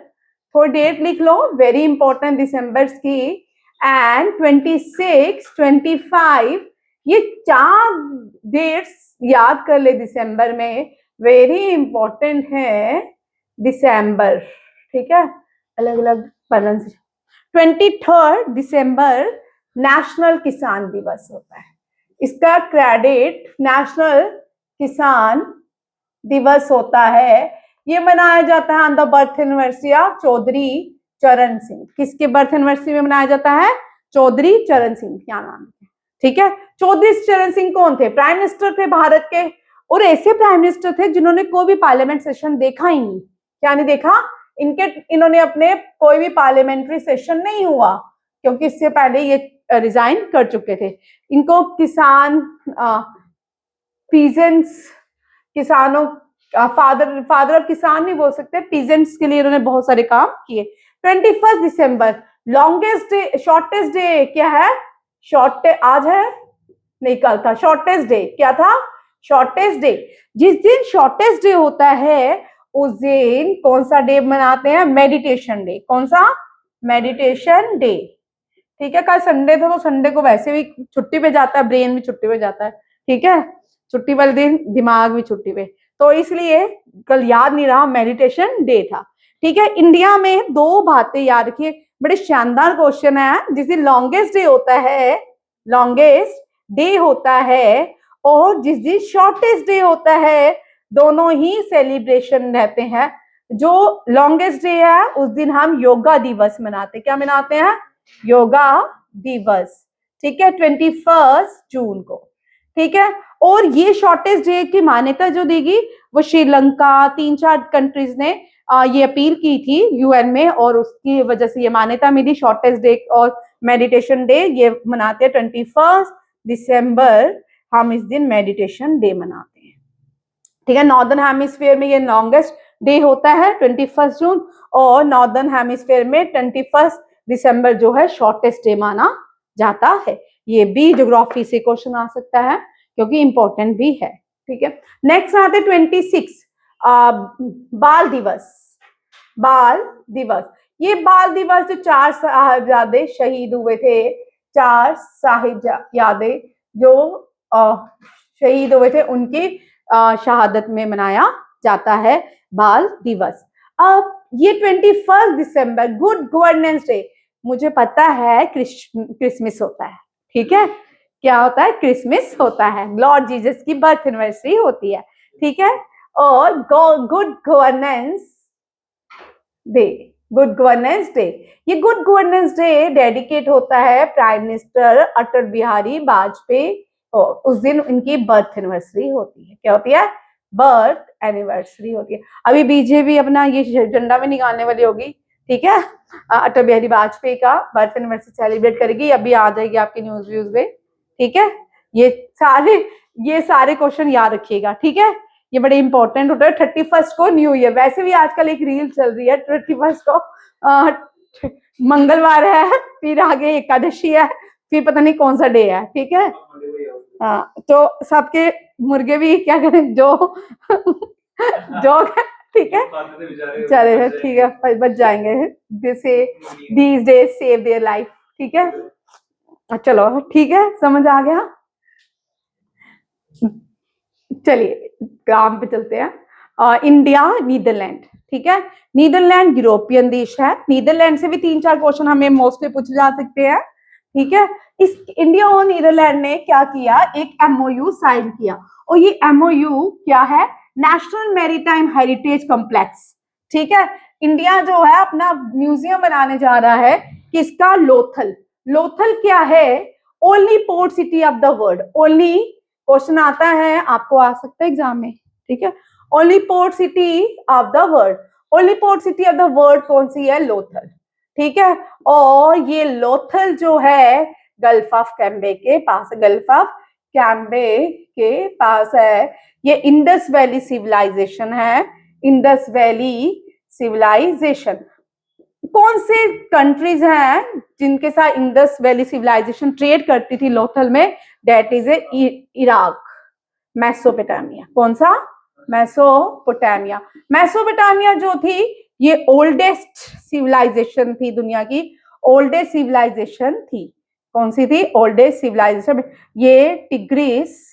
थोड़ी डेट लिख लो, वेरी इंपॉर्टेंट दिसंबर की, एंड 26, 25, ये 4 डेट्स याद कर ले दिसंबर में, वेरी इंपॉर्टेंट है दिसंबर, ठीक है, अलग अलग प्रोनाउंसिएशन। 23 दिसंबर नेशनल किसान दिवस होता है, इसका क्रेडिट नेशनल किसान दिवस होता है। ये मनाया जाता है on the birth anniversary of Chaudhary Charan Singh. किसके बर्थ एनिवर्सरी में मनाया जाता है, चौधरी चरण सिंह, क्या नाम है, ठीक है। चौधरी चरण सिंह कौन थे, प्राइम मिनिस्टर थे भारत के, और ऐसे प्राइम मिनिस्टर थे जिन्होंने कोई भी पार्लियामेंट सेशन देखा ही नहीं, क्या नहीं देखा, इन्होंने अपने कोई भी पार्लियामेंट्री सेशन नहीं हुआ, क्योंकि इससे पहले ये रिजाइन कर चुके थे। इनको किसान पीजेंट्स, किसानों फादर ऑफ किसान नहीं बोल सकते, पीजेंट्स के लिए इन्होंने बहुत सारे काम किए। 21 दिसंबर लॉन्गेस्ट डे, शॉर्टेस्ट डे क्या है? आज है नहीं कल था। शॉर्टेस्ट डे क्या था? Shortest day. जिस दिन शॉर्टेस्ट डे होता है उस दिन कौन सा डे मनाते हैं? Meditation day. कौन सा? Meditation day. ठीक है, कल संडे था तो संडे को वैसे भी छुट्टी पे जाता है, ब्रेन भी छुट्टी पे जाता है। ठीक है, छुट्टी वाले दिन दिमाग भी छुट्टी पे, तो इसलिए कल याद नहीं रहा, मेडिटेशन डे था। ठीक है, इंडिया में 2 बातें याद रखिए, बड़े शानदार क्वेश्चन है। जिस दिन लॉन्गेस्ट डे होता है, लॉन्गेस्ट डे होता है, और जिस दिन शॉर्टेस्ट डे होता है, दोनों ही सेलिब्रेशन रहते हैं। जो लॉन्गेस्ट डे है उस दिन हम योगा दिवस मनाते हैं। क्या मनाते हैं? योगा दिवस। ठीक है, 21 जून को। ठीक है, और ये शॉर्टेस्ट डे की मान्यता जो देगी वो श्रीलंका, 3-4 कंट्रीज ने ये अपील की थी यूएन में, और उसकी वजह से ये मान्यता मिली। शॉर्टेस्ट डे और मेडिटेशन डे ये मनाते हैं 21 दिसंबर, हम इस दिन मेडिटेशन डे मनाते हैं। ठीक है, नॉर्दर्न हेमिस्फीयर में ये लॉन्गेस्ट डे होता है 21 जून, और नॉर्दर्न हेमिस्फीयर में 21 दिसंबर जो है शॉर्टेस्ट डे माना जाता है। ये भी ज्योग्राफी से क्वेश्चन आ सकता है क्योंकि इंपॉर्टेंट भी है। ठीक है, नेक्स्ट आते 26 बाल दिवस। बाल दिवस, ये बाल दिवस जो 4 साहिबजादे शहीद हुए थे, 4 साहिबजादे जो शहीद हुए थे, उनकी शहादत में मनाया जाता है बाल दिवस। अब ये 21 दिसंबर गुड गवर्नेंस डे, मुझे पता है क्रिसमस होता है। ठीक है, क्या होता है? क्रिसमस होता है, लॉर्ड जीसस की बर्थ एनिवर्सरी होती है। ठीक है, और good governance day, good governance day, ये गुड गवर्नेंस डे डेडिकेट होता है प्राइम मिनिस्टर अटल बिहारी वाजपेयी, उस दिन इनकी बर्थ एनिवर्सरी होती है। क्या होती है? बर्थ एनिवर्सरी होती है। अभी बीजेपी अपना ये झंडा में निकालने वाली होगी। ठीक है, अटल बिहारी वाजपेयी का बर्थ एनिवर्सरी सेलिब्रेट करेगी, अभी आ जाएगी आपकी न्यूज व्यूज में। ठीक है, ये सारे क्वेश्चन याद रखिएगा। ठीक है, ये बड़े इंपॉर्टेंट होता है। 31 को न्यू ईयर, वैसे भी आजकल एक रील चल रही है, 31 को मंगलवार है, फिर आगे एकादशी है, फिर पता नहीं कौन सा डे है। ठीक है, तो सबके मुर्गे भी क्या करें जो ठीक है, चले ठीक है, बच जाएंगे। these days save their life। ठीक है, चलो ठीक है, समझ आ गया। चलिए काम पे चलते हैं। India Netherlands. ठीक है, नीदरलैंड यूरोपियन देश है। नीदरलैंड से भी 3-4 क्वेश्चन हमें मोस्टली पूछे जा सकते हैं। ठीक है, इस इंडिया और नीदरलैंड ने क्या किया? एक एमओयू साइन किया, और ये एमओयू क्या है? National maritime heritage complex. ठीक है, इंडिया जो है अपना म्यूजियम बनाने जा रहा है, किसका? लोथल। लोथल क्या है? Only port city of the world. Only question आता है, आपको आ सकता है एग्जाम में। ठीक है, only port city of the world, only port city of the world कौन सी है? लोथल। ठीक है, और ये लोथल जो है गल्फ ऑफ कैम्बे के पास, गल्फ ऑफ कैम्बे के पास है। ये इंडस वैली सिविलाइजेशन है, इंडस वैली सिविलाइजेशन। कौन से कंट्रीज हैं जिनके साथ इंडस वैली सिविलाइजेशन ट्रेड करती थी लोथल में? That is Iraq, Mesopotamia. कौन सा? मेसोपोटामिया। मेसोपोटामिया जो थी ये ओल्डेस्ट सिविलाइजेशन थी, दुनिया की ओल्डेस्ट सिविलाइजेशन थी। कौन सी थी? Oldest civilisation. ये टिग्रिस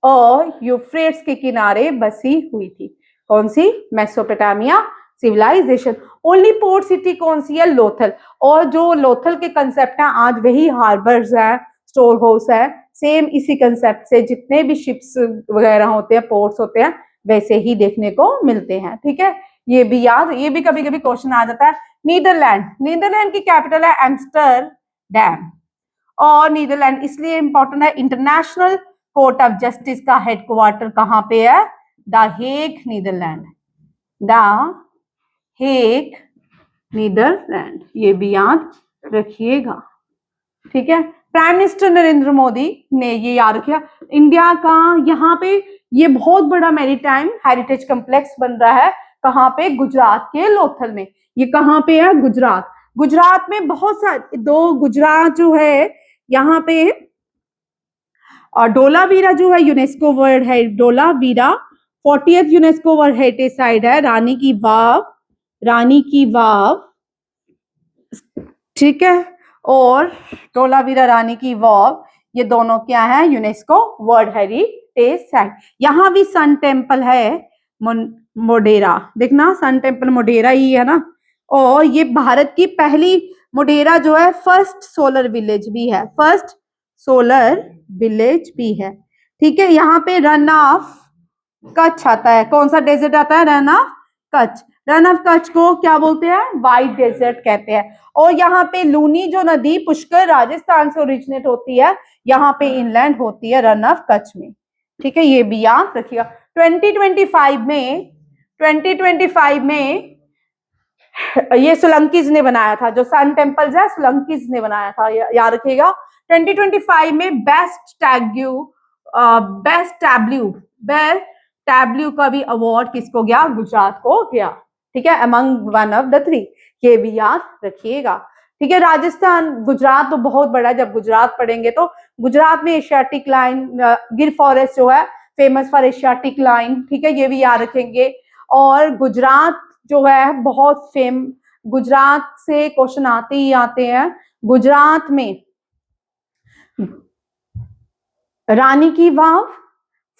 और यूफ्रेट्स के किनारे बसी हुई थी। कौन सी? Mesopotamia civilisation. Only port city कौन सी है? लोथल। और जो लोथल के कंसेप्ट हैं आज वही हार्बर्स है, स्टोर हाउस है, सेम इसी कंसेप्ट से जितने भी शिप्स वगैरह होते हैं, पोर्ट्स होते हैं, वैसे ही देखने को मिलते हैं। ठीक है, ये भी याद, ये भी कभी कभी क्वेश्चन आ जाता है। नीदरलैंड, नीदरलैंड की कैपिटल है एम्स्टरडैम, और नीदरलैंड इसलिए इंपॉर्टेंट है, इंटरनेशनल कोर्ट ऑफ जस्टिस का हेडक्वार्टर कहाँ पे है? The Hague, Netherlands. The Hague, Netherlands, ये भी याद रखिएगा। ठीक है, प्राइम मिनिस्टर नरेंद्र मोदी ने ये याद रखा, इंडिया का यहाँ पे ये बहुत बड़ा मैरीटाइम हेरिटेज कॉम्प्लेक्स बन रहा है, कहाँ पे? गुजरात के लोथल में। ये कहाँ पे है? गुजरात। गुजरात में बहुत सारे, दो गुजरात जो है यहाँ पे, और डोलावीरा जो है यूनेस्को वर्ल्ड है, Dholavira 40th UNESCO world heritage site है। रानी की वाव, रानी की वाव, ठीक है, और डोलावीरा रानी की वाव, ये दोनों क्या है? UNESCO world heritage site. यहाँ भी सन टेम्पल है मोढेरा, देखना सन टेम्पल मोढेरा ही है ना। और ये भारत की पहली, मोढेरा जो है फर्स्ट सोलर विलेज भी है, फर्स्ट सोलर विलेज भी है, ठीक है। यहाँ पे रन ऑफ कच्छ आता है। कौन सा डेजर्ट आता है? Run of Kutch. Run of Kutch को क्या बोलते हैं? वाइट डेजर्ट कहते हैं। और यहाँ पे लूनी जो नदी पुष्कर राजस्थान से ओरिजिनेट होती है, यहाँ पे इनलैंड होती है रन ऑफ कच्छ में, ठीक है, ये भी याद रखिएगा। 2025 में ये सोलंकीज ने बनाया था, जो सन टेम्पल्स है सोलंकीज ने बनाया था, याद रखिएगा। 2025 में बेस्ट टैब्ल्यू का भी अवार्ड किसको गया? गुजरात को गया, ठीक है, अमंग वन ऑफ द 3, ये भी याद रखिएगा, ठीक है। राजस्थान, गुजरात तो बहुत बड़ा है, जब गुजरात पढ़ेंगे तो गुजरात में एशियाटिक लाइन, गिर फॉरेस्ट जो है फेमस फॉर एशियाटिक लाइन, ठीक है, ये भी याद रखेंगे। और गुजरात जो है बहुत गुजरात से क्वेश्चन आते ही आते हैं। गुजरात में रानी की वाव,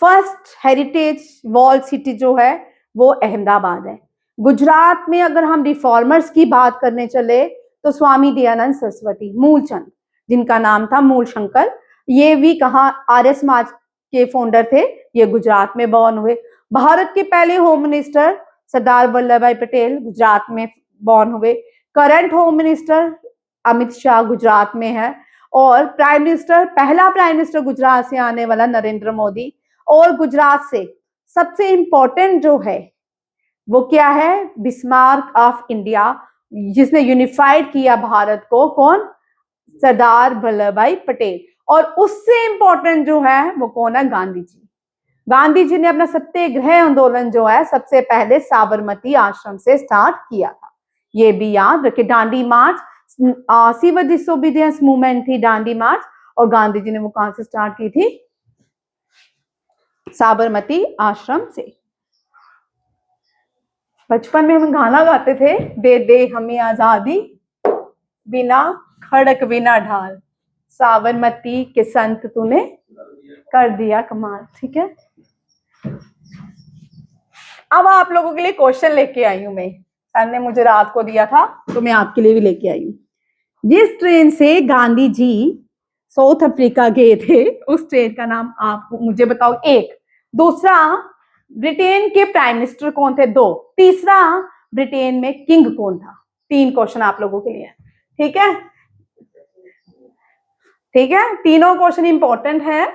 फर्स्ट हेरिटेज वॉल सिटी जो है वो अहमदाबाद है। गुजरात में अगर हम रिफॉर्मर्स की बात करने चले तो स्वामी दयानंद सरस्वती, मूलचंद, जिनका नाम था मूल शंकर, ये भी कहाँ? आर्य समाज के फाउंडर थे, ये गुजरात में बॉर्न हुए। भारत के पहले होम मिनिस्टर सरदार वल्लभ भाई पटेल गुजरात में बॉर्न हुए। Current home minister Amit Shah Gujarat में है। और प्राइम मिनिस्टर, पहला प्राइम मिनिस्टर गुजरात से आने वाला नरेंद्र मोदी। और गुजरात से सबसे इंपॉर्टेंट जो है वो क्या है? बिस्मार्क ऑफ इंडिया, जिसने यूनिफाइड किया भारत को, कौन? सरदार वल्लभ भाई पटेल। और उससे इंपॉर्टेंट जो है वो कौन है? गांधी जी। गांधी जी ने अपना सत्याग्रह आंदोलन जो है सबसे पहले साबरमती आश्रम से स्टार्ट किया था, ये भी याद रखे। दांडी मार्च, सिविल डिसोबीडियंस मूवमेंट थी दांडी मार्च, और गांधी जी ने वो कहां से स्टार्ट की थी? साबरमती आश्रम से। बचपन में हम गाना गाते थे, दे दे हमें आजादी, बिना खड़क बिना ढाल, साबरमती के संत तूने कर दिया कमाल, ठीक है। अब आप लोगों के लिए क्वेश्चन लेके आई हूं मैं, सर ने मुझे रात को दिया था तो मैं आपके लिए भी लेके आई हूँ। जिस ट्रेन से गांधी जी साउथ अफ्रीका गए थे उस ट्रेन का नाम आप मुझे बताओ। एक। दूसरा, ब्रिटेन के प्राइम मिनिस्टर कौन थे? 2। तीसरा, ब्रिटेन में किंग कौन था? 3 क्वेश्चन आप लोगों के लिए, ठीक है, ठीक है। तीनों क्वेश्चन इंपॉर्टेंट है।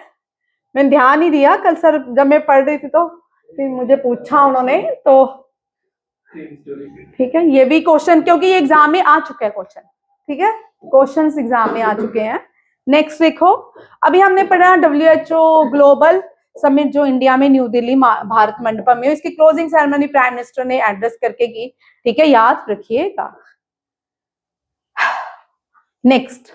मैंने ध्यान नहीं दिया कल सर जब मैं पढ़ रही थी तो फिर मुझे पूछा उन्होंने, तो ठीक है, ये भी क्वेश्चन, क्योंकि ये एग्जाम में आ चुका है क्वेश्चन, ठीक है, क्वेश्चंस एग्जाम में आ चुके हैं। नेक्स्ट देखो, अभी हमने पढ़ा WHO ग्लोबल समिट जो इंडिया में न्यू दिल्ली भारत मंडपम में, इसकी क्लोजिंग सेरेमनी प्राइम मिनिस्टर ने एड्रेस करके की, ठीक है, याद रखिएगा। नेक्स्ट,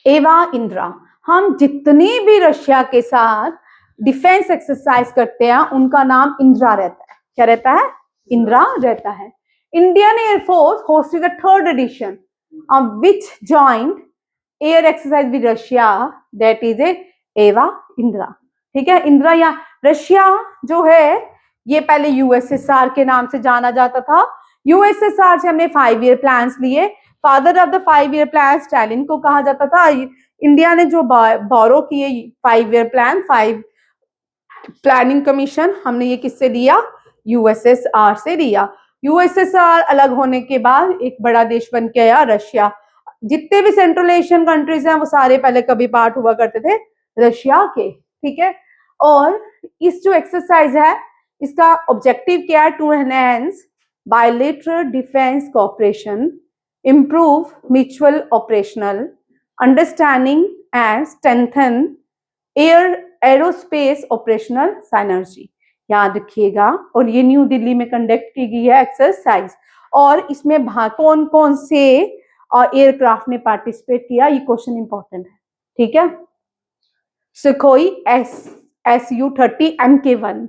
एवा इंदिरा। हम जितनी भी रशिया के साथ डिफेंस एक्सरसाइज करते हैं उनका नाम इंदिरा रहता है। क्या रहता है? इंदिरा रहता है। Indian air force hosted the 3rd edition of which joint air exercise with Russia, that is a एवा इंदिरा, ठीक है। इंदिरा या रशिया जो है ये पहले USSR के नाम से जाना जाता था। USSR से हमने 5 ईयर प्लान्स लिए। Father of the 5 year plan Stalin को कहा जाता था। इंडिया ने जो बोरो किए 5 ईयर प्लान, 5 प्लानिंग कमीशन, हमने ये किससे लिया? USSR से लिया। USSR अलग होने के बाद एक बड़ा देश बन के आया रशिया। जितने भी सेंट्रल एशियन कंट्रीज हैं वो सारे पहले कभी पार्ट हुआ करते थे रशिया के, ठीक है। और इस जो एक्सरसाइज है इसका ऑब्जेक्टिव क्या है? To enhance bilateral defence cooperation, improve mutual operational understanding and strengthen aerospace operational synergy, याद रखिएगा। और ये न्यू दिल्ली में कंडक्ट की गई है एक्सरसाइज, और इसमें कौन कौन से एयरक्राफ्ट ने पार्टिसिपेट किया, ये क्वेश्चन इंपॉर्टेंट है, ठीक है। सुखोई SU-30 MK1,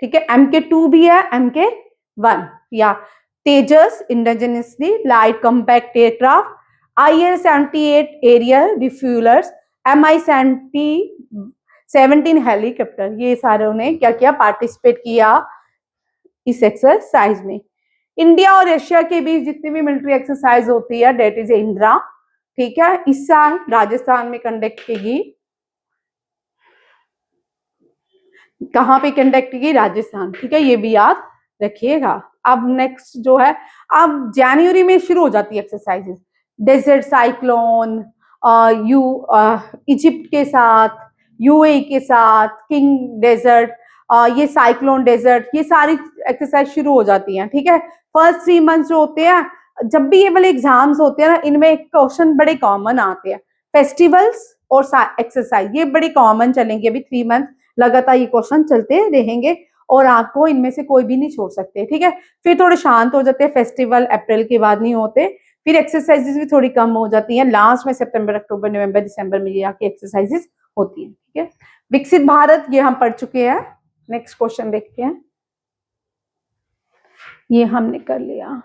ठीक है, MK2 भी है, MK1, या Tejas indigenously light compact aircraft, IL-78 aerial refuellers, Mi-17 helicopter, ये सारों ने क्या किया, पार्टिसिपेट किया इस एक्सरसाइज में। इंडिया और रशिया के बीच जितनी भी मिलिट्री एक्सरसाइज होती है डेट इज इंदिरा, ठीक है, इस साल राजस्थान में कंडक्ट की गई। कहां पे कंडक्ट की, राजस्थान, ठीक है, ये भी याद रखिएगा। अब नेक्स्ट जो है, अब जनवरी में शुरू हो जाती है एक्सरसाइजेस, डेजर्ट साइक्लोन, इजिप्ट के साथ, यूएई के साथ, किंग डेजर्ट, ये साइक्लोन डेजर्ट, ये सारी एक्सरसाइज शुरू हो जाती हैं, ठीक है। फर्स्ट 3 मंथ्स जो होते हैं, जब भी ये वाले एग्जाम्स होते हैं ना, इनमें क्वेश्चन बड़े कॉमन आते हैं, फेस्टिवल्स और एक्सरसाइज, ये बड़े कॉमन चलेंगे अभी 3 मंथ, लगातार ये क्वेश्चन चलते रहेंगे और आपको इनमें से कोई भी नहीं छोड़ सकते, ठीक है। फिर थोड़े शांत हो जाते हैं, फेस्टिवल अप्रैल के बाद नहीं होते, फिर एक्सरसाइजेस भी थोड़ी कम हो जाती हैं, लास्ट में सितंबर, अक्टूबर, नवंबर, दिसंबर में ये आके एक्सरसाइजेस होती है, ठीक है। विकसित भारत ये हम पढ़ चुके हैं। नेक्स्ट क्वेश्चन देखते हैं, ये हमने कर लिया,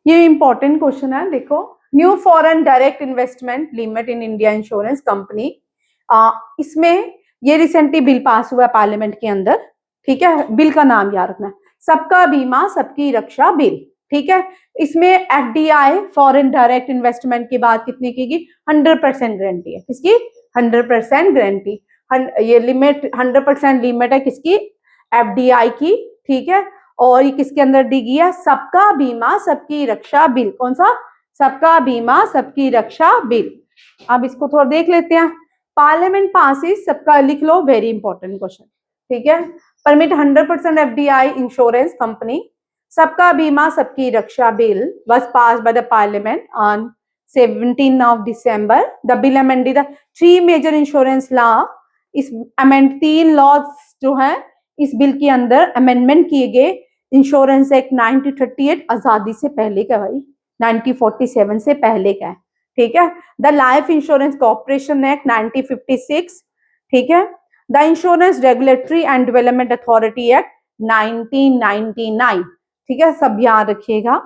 ये इंपॉर्टेंट क्वेश्चन है, देखो। New foreign direct investment limit in India insurance company, इसमें ये रिसेंटली बिल पास हुआ है पार्लियामेंट के अंदर, ठीक है। बिल का नाम याद रखना है, सबका बीमा सबकी रक्षा बिल, ठीक है। इसमें FDI फॉरेन डायरेक्ट इन्वेस्टमेंट की बात कितनी की गई, 100% गारंटी है, किसकी, 100% गारंटी, ये लिमिट 100% लिमिट है किसकी, FDI की, ठीक है। और ये किसके अंदर दी गई है, सबका बीमा सबकी रक्षा बिल, कौन सा, सबका बीमा सबकी रक्षा बिल। अब इसको थोड़ा देख लेते हैं, पार्लियामेंट पासिस, सबका लिख लो, वेरी इंपॉर्टेंट क्वेश्चन, ठीक है। परमिट 100% FDI इंश्योरेंस कंपनी, सबका बीमा सबकी रक्षा bill was passed by the parliament on 17 of December. The bill amended the 3 major insurance law. इस अमेंड 3 लॉज जो है इस बिल के अंदर अमेंडमेंट किए गए। इंश्योरेंस एक्ट 1938 आजादी से पहले का, भाई 1947 से पहले का है, ठीक है। The life insurance corporation act 1956, ठीक है। The insurance regulatory and development authority act 1999, ठीक है, सब याद रखिएगा,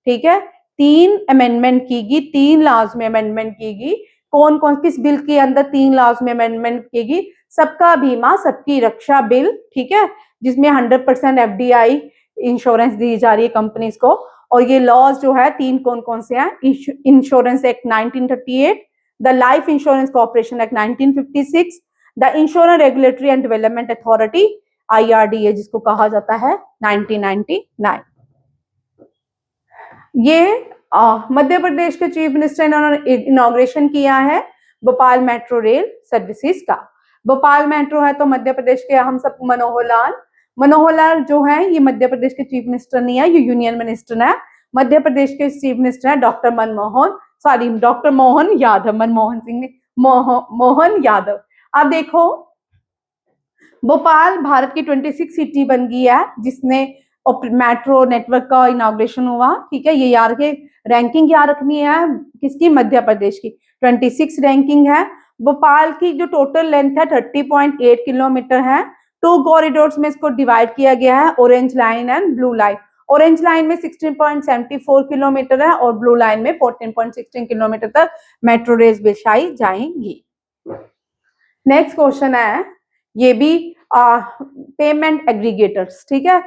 ठीक है। 3 अमेंडमेंट की गई, 3 लॉज में अमेंडमेंट की गई, कौन कौन, किस बिल के अंदर 3 लॉज में अमेंडमेंट की गई, सबका बीमा सबकी रक्षा बिल, ठीक है, जिसमें 100% FDI इंश्योरेंस दी जा रही है कंपनीज को। और ये लॉज जो है 3 कौन कौन से हैं, insurance act 1938, the life insurance corporation act 1956, the insurance regulatory and development authority IRDA जिसको कहा जाता है 1999। ये मध्य प्रदेश के चीफ मिनिस्टर ने इनॉग्रेशन किया है भोपाल मेट्रो रेल सर्विसेज का। भोपाल मेट्रो है तो मध्य प्रदेश के हम सब मनोहर लाल जो है ये मध्य प्रदेश के चीफ मिनिस्टर नहीं है, ये यूनियन मिनिस्टर है। मध्य प्रदेश के चीफ मिनिस्टर है डॉक्टर मोहन यादव, मनमोहन सिंह ने, मोहन यादव। अब देखो भोपाल भारत की 26 सिटी बन गई है जिसने मेट्रो नेटवर्क का इनॉग्रेशन हुआ, ठीक है। ये यार के रैंकिंग क्या रखनी है किसकी, मध्य प्रदेश की 26 रैंकिंग है। भोपाल की जो टोटल लेंथ है 30.8 किलोमीटर है। 2 कॉरिडोर्स में इसको डिवाइड किया गया है, orange line and blue line. Orange line में 16.74 किलोमीटर है और ब्लू लाइन में 14.16 किलोमीटर तक मेट्रो रेल बिछाई जाएंगी। नेक्स्ट क्वेश्चन है, ये भी पेमेंट एग्रीगेटर्स, ठीक है।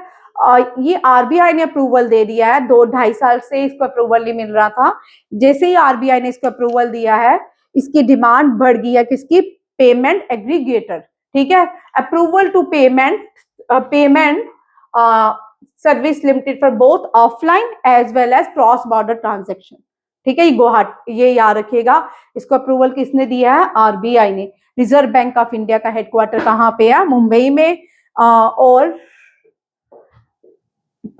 ये RBI ने अप्रूवल दे दिया है, 2-2.5 साल से इसको अप्रूवल नहीं मिल रहा था। जैसे ही RBI ने इसको अप्रूवल दिया है इसकी डिमांड बढ़ गई है, किसकी, पेमेंट एग्रीगेटर, ठीक है। Approval to payment service limited for both offline as well as cross border transaction, ठीक है। ये याद रखिएगा, इसको अप्रूवल किसने दिया है, RBI ने। रिजर्व बैंक ऑफ इंडिया का हेडक्वार्टर कहाँ पे है, मुंबई में। और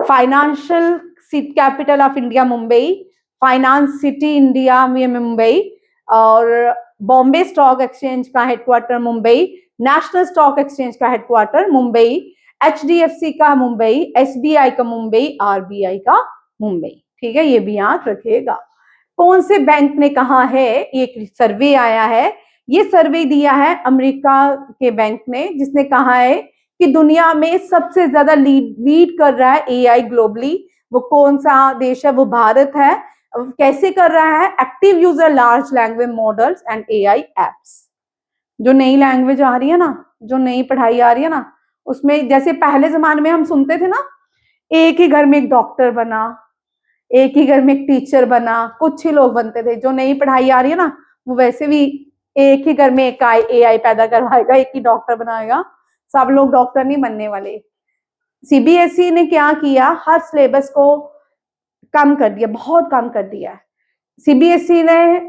financial capital of India Mumbai, finance city India में मुंबई, और बॉम्बे स्टॉक एक्सचेंज का headquarter Mumbai, national stock exchange का हेडक्वार्टर मुंबई, HDFC का मुंबई, SBI का मुंबई, RBI का मुंबई। ठीक है, ये भी याद रखिएगा। कौन से बैंक ने कहा है, एक सर्वे आया है, ये सर्वे दिया है अमेरिका के बैंक ने, जिसने कहा है कि दुनिया में सबसे ज्यादा लीड कर रहा है AI ग्लोबली। वो कौन सा देश है? वो भारत है। कैसे कर रहा है? Active user large language models and AI apps. जो नई लैंग्वेज आ रही है ना, जो नई पढ़ाई आ रही है ना, उसमें जैसे पहले जमाने में हम सुनते थे ना, एक ही घर में एक डॉक्टर बना, एक ही घर में एक टीचर बना, कुछ ही लोग बनते थे। जो नई पढ़ाई आ रही है ना, वो वैसे भी एक ही घर में एक AI पैदा करवाएगा, एक ही डॉक्टर बनाएगा। सब लोग डॉक्टर नहीं बनने वाले। CBSE ने क्या किया, हर सिलेबस को कम कर दिया, बहुत कम कर दिया है। CBSE ने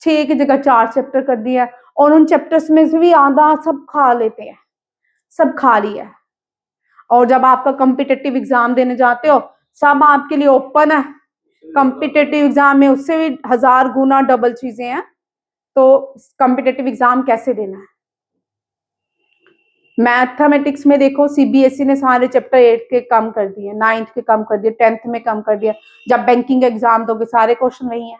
6 की जगह 4 चैप्टर कर दिया, और उन चैप्टर्स में से भी आधा सब खा लेते हैं, सब खा लिया है। और जब आपका कॉम्पिटिटिव एग्जाम देने जाते हो, सब आपके लिए ओपन है। कॉम्पिटिटिव एग्जाम में उससे भी 1000 गुना डबल चीजें हैं। तो कॉम्पिटिटिव एग्जाम कैसे देना है? मैथमेटिक्स में देखो, CBSE ने सारे चैप्टर 8 के कम कर दिए, 9th के कम कर दिए, 10th में कम कर दिया। जब बैंकिंग एग्जाम दोगे, सारे क्वेश्चन वही हैं।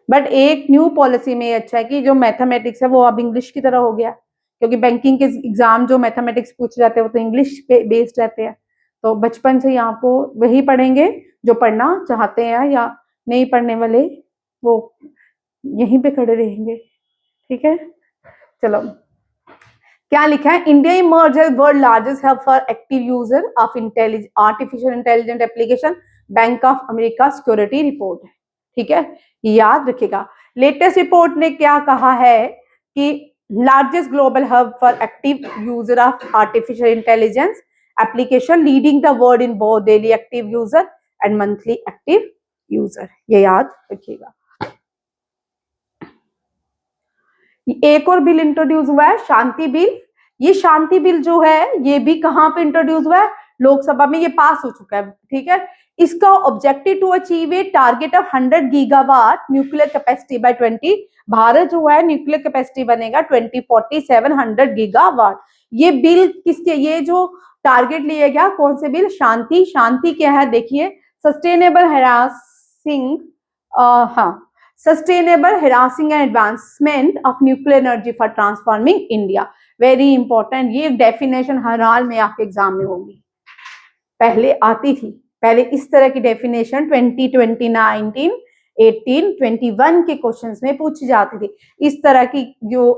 बट एक न्यू पॉलिसी में अच्छा है कि जो मैथमेटिक्स है वो अब इंग्लिश की तरह हो गया, क्योंकि बैंकिंग के एग्जाम जो मैथमेटिक्स पूछ जाते हैं वो तो इंग्लिश पे बेस्ड रहते हैं। तो बचपन से ही आपको वही पढ़ेंगे, जो पढ़ना चाहते हैं, या नहीं पढ़ने वाले वो यहीं पे खड़े रहेंगे। ठीक है, चलो क्या लिखा है? India emerge as world largest hub for active user of artificial intelligent application, bank of America security report है। ठीक है, याद रखिएगा। लेटेस्ट रिपोर्ट ने क्या कहा है कि largest global hub for active user of artificial intelligence application, leading the world in both daily active user and monthly active user. ये याद रखिएगा। एक और बिल इंट्रोड्यूस हुआ है, शांति बिल। ये शांति बिल जो है, ये भी कहां पे इंट्रोड्यूस हुआ है? लोकसभा में। ये पास हो चुका है। ठीक है, इसका objective to achieve a target of 100 gigawatt nuclear capacity by 20। Bharat जो है न्यूक्लियर कैपेसिटी बनेगा 2047 100 गीगावाट। ये बिल किसके, ये जो टारगेट लिया गया, कौन से बिल? शांति। शांति क्या है देखिए, सस्टेनेबल हैरासिंग, हाँ, sustainable harassing and advancement of nuclear energy for transforming India। Very important. ये डेफिनेशन हर हाल में आपके एग्जाम में होगी, पहले आती थी। पहले इस तरह की डेफिनेशन 2020, 19, 18, 21 के क्वेश्चंस में पूछी जाती थी। इस तरह की जो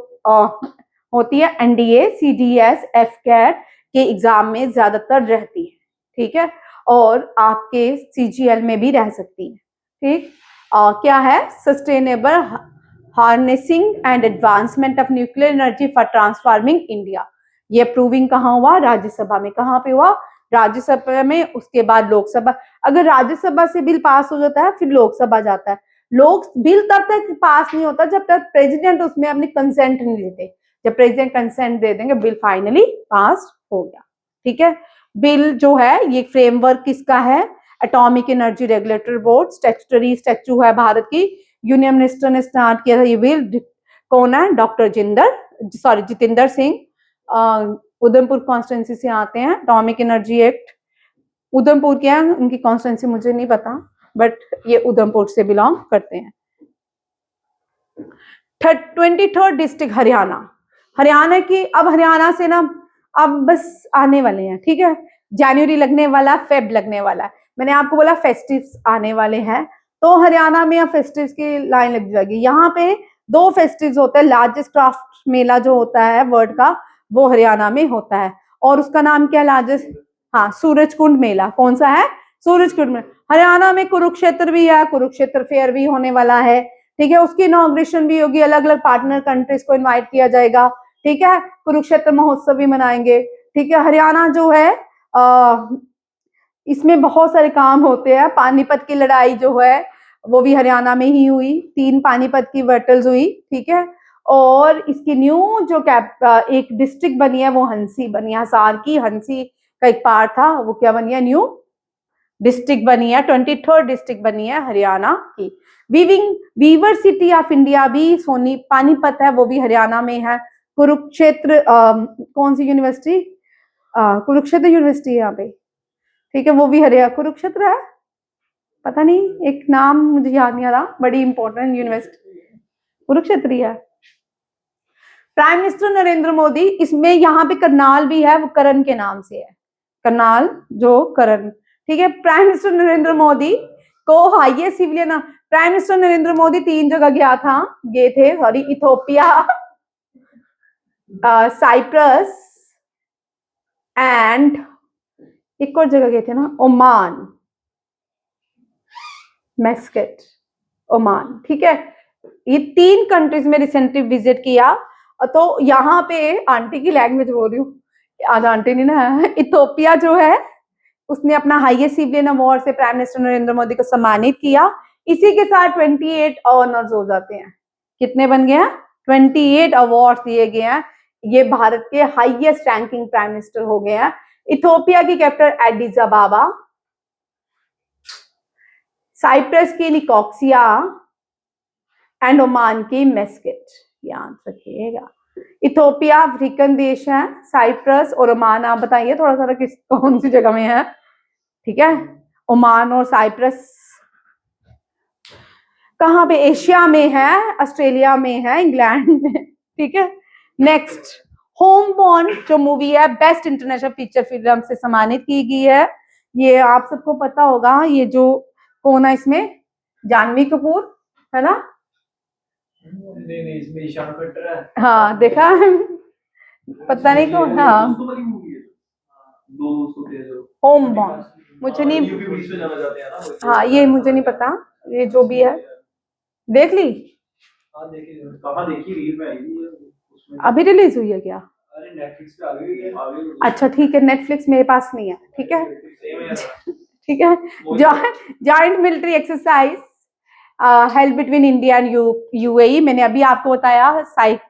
होती है NDA, CDS, FCAT के एग्जाम में ज्यादातर रहती है। ठीक है, और आपके CGL में भी रह सकती है। ठीक, क्या है? Sustainable harnessing and advancement of nuclear energy for transforming India. ये अप्रूविंग कहाँ हुआ? राज्यसभा में। कहाँ पे हुआ? राज्यसभा में। उसके बाद लोकसभा। अगर राज्यसभा से बिल पास हो जाता है, फिर लोकसभा जाता है। बिल तब तक पास नहीं होता जब तक प्रेसिडेंट उसमें अपनी कंसेंट नहीं देते। जब प्रेसिडेंट कंसेंट दे देंगे, बिल फाइनली पास हो गया। ठीक है, बिल जो है ये फ्रेमवर्क किसका है? Atomic energy regulatory board, statutory statue है भारत की। यूनियन मिनिस्टर ने स्टार्ट किया था ये बिल। कौन है? डॉक्टर जितेंद्र सिंह, उधमपुर कॉन्स्टिट्यूंसी से आते हैं। एटॉमिक एनर्जी एक्ट, उधमपुर क्या है उनकी कॉन्स्टिट्यूंसी मुझे नहीं पता, बट ये उधमपुर से बिलोंग करते हैं। 23rd district Haryana. हरियाणा की, अब हरियाणा से ना अब बस आने वाले हैं। ठीक है, जनवरी लगने वाला, फेब लगने वाला है। मैंने आपको बोला फेस्टिव्स आने वाले हैं, तो हरियाणा में अब फेस्टिव्स की लाइन लग जाएगी। यहाँ पे 2 फेस्टिव्स होते हैं। लार्जेस्ट क्राफ्ट मेला जो होता है वर्ल्ड का, वो हरियाणा में होता है, और उसका नाम क्या है? लार्जेस्ट, हाँ, सूरजकुंड मेला। कौन सा है? सूरजकुंड मेला। हरियाणा में कुरुक्षेत्र भी है, कुरुक्षेत्र फेयर भी होने वाला है। ठीक है, उसकी इनॉग्रेशन भी होगी। अलग अलग पार्टनर कंट्रीज को इनवाइट किया जाएगा। ठीक है, कुरुक्षेत्र महोत्सव भी मनाएंगे। ठीक है, हरियाणा जो है इसमें बहुत सारे काम होते हैं। पानीपत की लड़ाई जो है वो भी हरियाणा में ही हुई। 3 पानीपत की बैटल्स हुई। ठीक है, और इसकी न्यू जो एक डिस्ट्रिक्ट बनी है वो हंसी बनी है। हिसार की हंसी का एक पार्ट था, वो क्या बनी है? न्यू डिस्ट्रिक्ट बनी है, 23rd डिस्ट्रिक्ट बनी है हरियाणा की। वीवर सिटी ऑफ इंडिया भी पानीपत है, वो भी हरियाणा में है। कुरुक्षेत्र कौन सी यूनिवर्सिटी, कुरुक्षेत्र यूनिवर्सिटी है यहाँ पे, ठीक है, वो भी हरियाणा, कुरुक्षेत्र है, पता नहीं एक नाम मुझे याद नहीं आ रहा, बड़ी इंपॉर्टेंट यूनिवर्सिटी कुरुक्षेत्र ही है। प्राइम मिनिस्टर नरेंद्र मोदी, इसमें यहाँ पे करनाल भी है, वो करण के नाम से है, करनाल जो करण, ठीक है। प्राइम मिनिस्टर नरेंद्र मोदी को highest civilian, prime minister Narendra Modi 3 जगह गए थे, सॉरी, इथोपिया, साइप्रस एंड एक और जगह गए थे ना, ओमान, मैस्कट, ओमान, ठीक है। ये 3 कंट्रीज में रिसेंटली विजिट किया। तो यहाँ पे आंटी की लैंग्वेज बोल रही हूँ, आज आंटी नहीं ना, इथोपिया जो है उसने अपना हाईएस्ट सिविलियन अवार्ड से प्राइम मिनिस्टर नरेंद्र मोदी को सम्मानित किया। इसी के साथ 28 ऑनर्स हो जाते हैं, कितने बन गए हैं, 28 अवार्ड दिए गए हैं। ये भारत के हाईएस्ट रैंकिंग प्राइम मिनिस्टर हो गए हैं। इथोपिया की कैपिटल एडिस अबाबा, साइप्रस की निकोसिया एंड ओमान की मैस्कट, याद रखिएगा। इथोपिया अफ्रीकन देश है, साइप्रस और ओमान, आप बताइए थोड़ा सा किस कौन सी जगह में है, ठीक है। ओमान और साइप्रस कहाँ पे, एशिया में है, ऑस्ट्रेलिया में है, इंग्लैंड में, ठीक है। नेक्स्ट, होम बॉर्न जो मूवी है बेस्ट इंटरनेशनल फीचर फिल्म से सम्मानित की गई है। ये आप सबको पता होगा, ये जो कौन है इसमें, जानवी कपूर है ना, नहीं इसमें ईशान खट्टर है, हाँ देखा, पता नहीं कौन, हाँ होम बॉर्न, मुझे नहीं, हाँ ये मुझे नहीं पता, ये जो भी है, देख ली, कहाँ देखी, रील में आई थी, अभी रिलीज हुई है क्या, अरे नेटफ्लिक्स पे आ गई है, अच्छा ठीक है, नेटफ्लिक्स मेरे पास नहीं है, ठीक है, ठीक है। Joint military exercise held between India and UAE, मैंने अभी आपको बताया,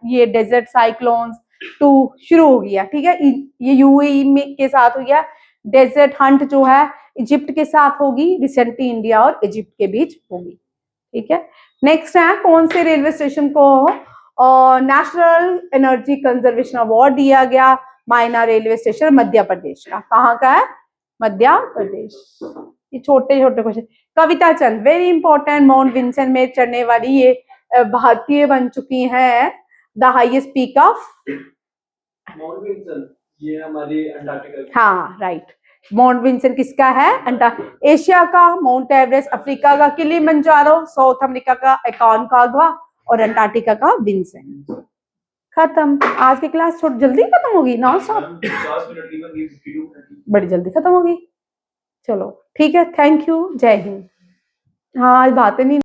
ये डेजर्ट साइक्लोन्स 2 शुरू हो गया, ठीक है, ये यूएई में के साथ हो गया। डेजर्ट हंट जो है इजिप्ट के साथ होगी, रिसेंटली इंडिया और इजिप्ट के बीच होगी, ठीक है। नेक्स्ट है, कौन से रेलवे स्टेशन को नेशनल एनर्जी कंजर्वेशन अवार्ड दिया गया, मायना रेलवे स्टेशन मध्य प्रदेश का, कहाँ का है, मध्य प्रदेश। ये छोटे छोटे question. Kavita Chand, very important, mount Vinson में चढ़ने वाली ये भारतीय बन चुकी हैं the highest peak of mount Vinson, ये हमारी अंटार्कटिका, हाँ राइट, माउंट विंसन किसका है, एशिया का माउंट एवरेस्ट, अफ्रीका का किलिमंजारो, साउथ अमेरिका का अकोंकाग्वा और अंटार्कटिका का विंसन। खत्म, आज की क्लास जल्दी खत्म होगी, नॉन स्टॉप, बड़ी जल्दी खत्म होगी। चलो ठीक है, थैंक यू, जय हिंद। हाँ आज बातें नहीं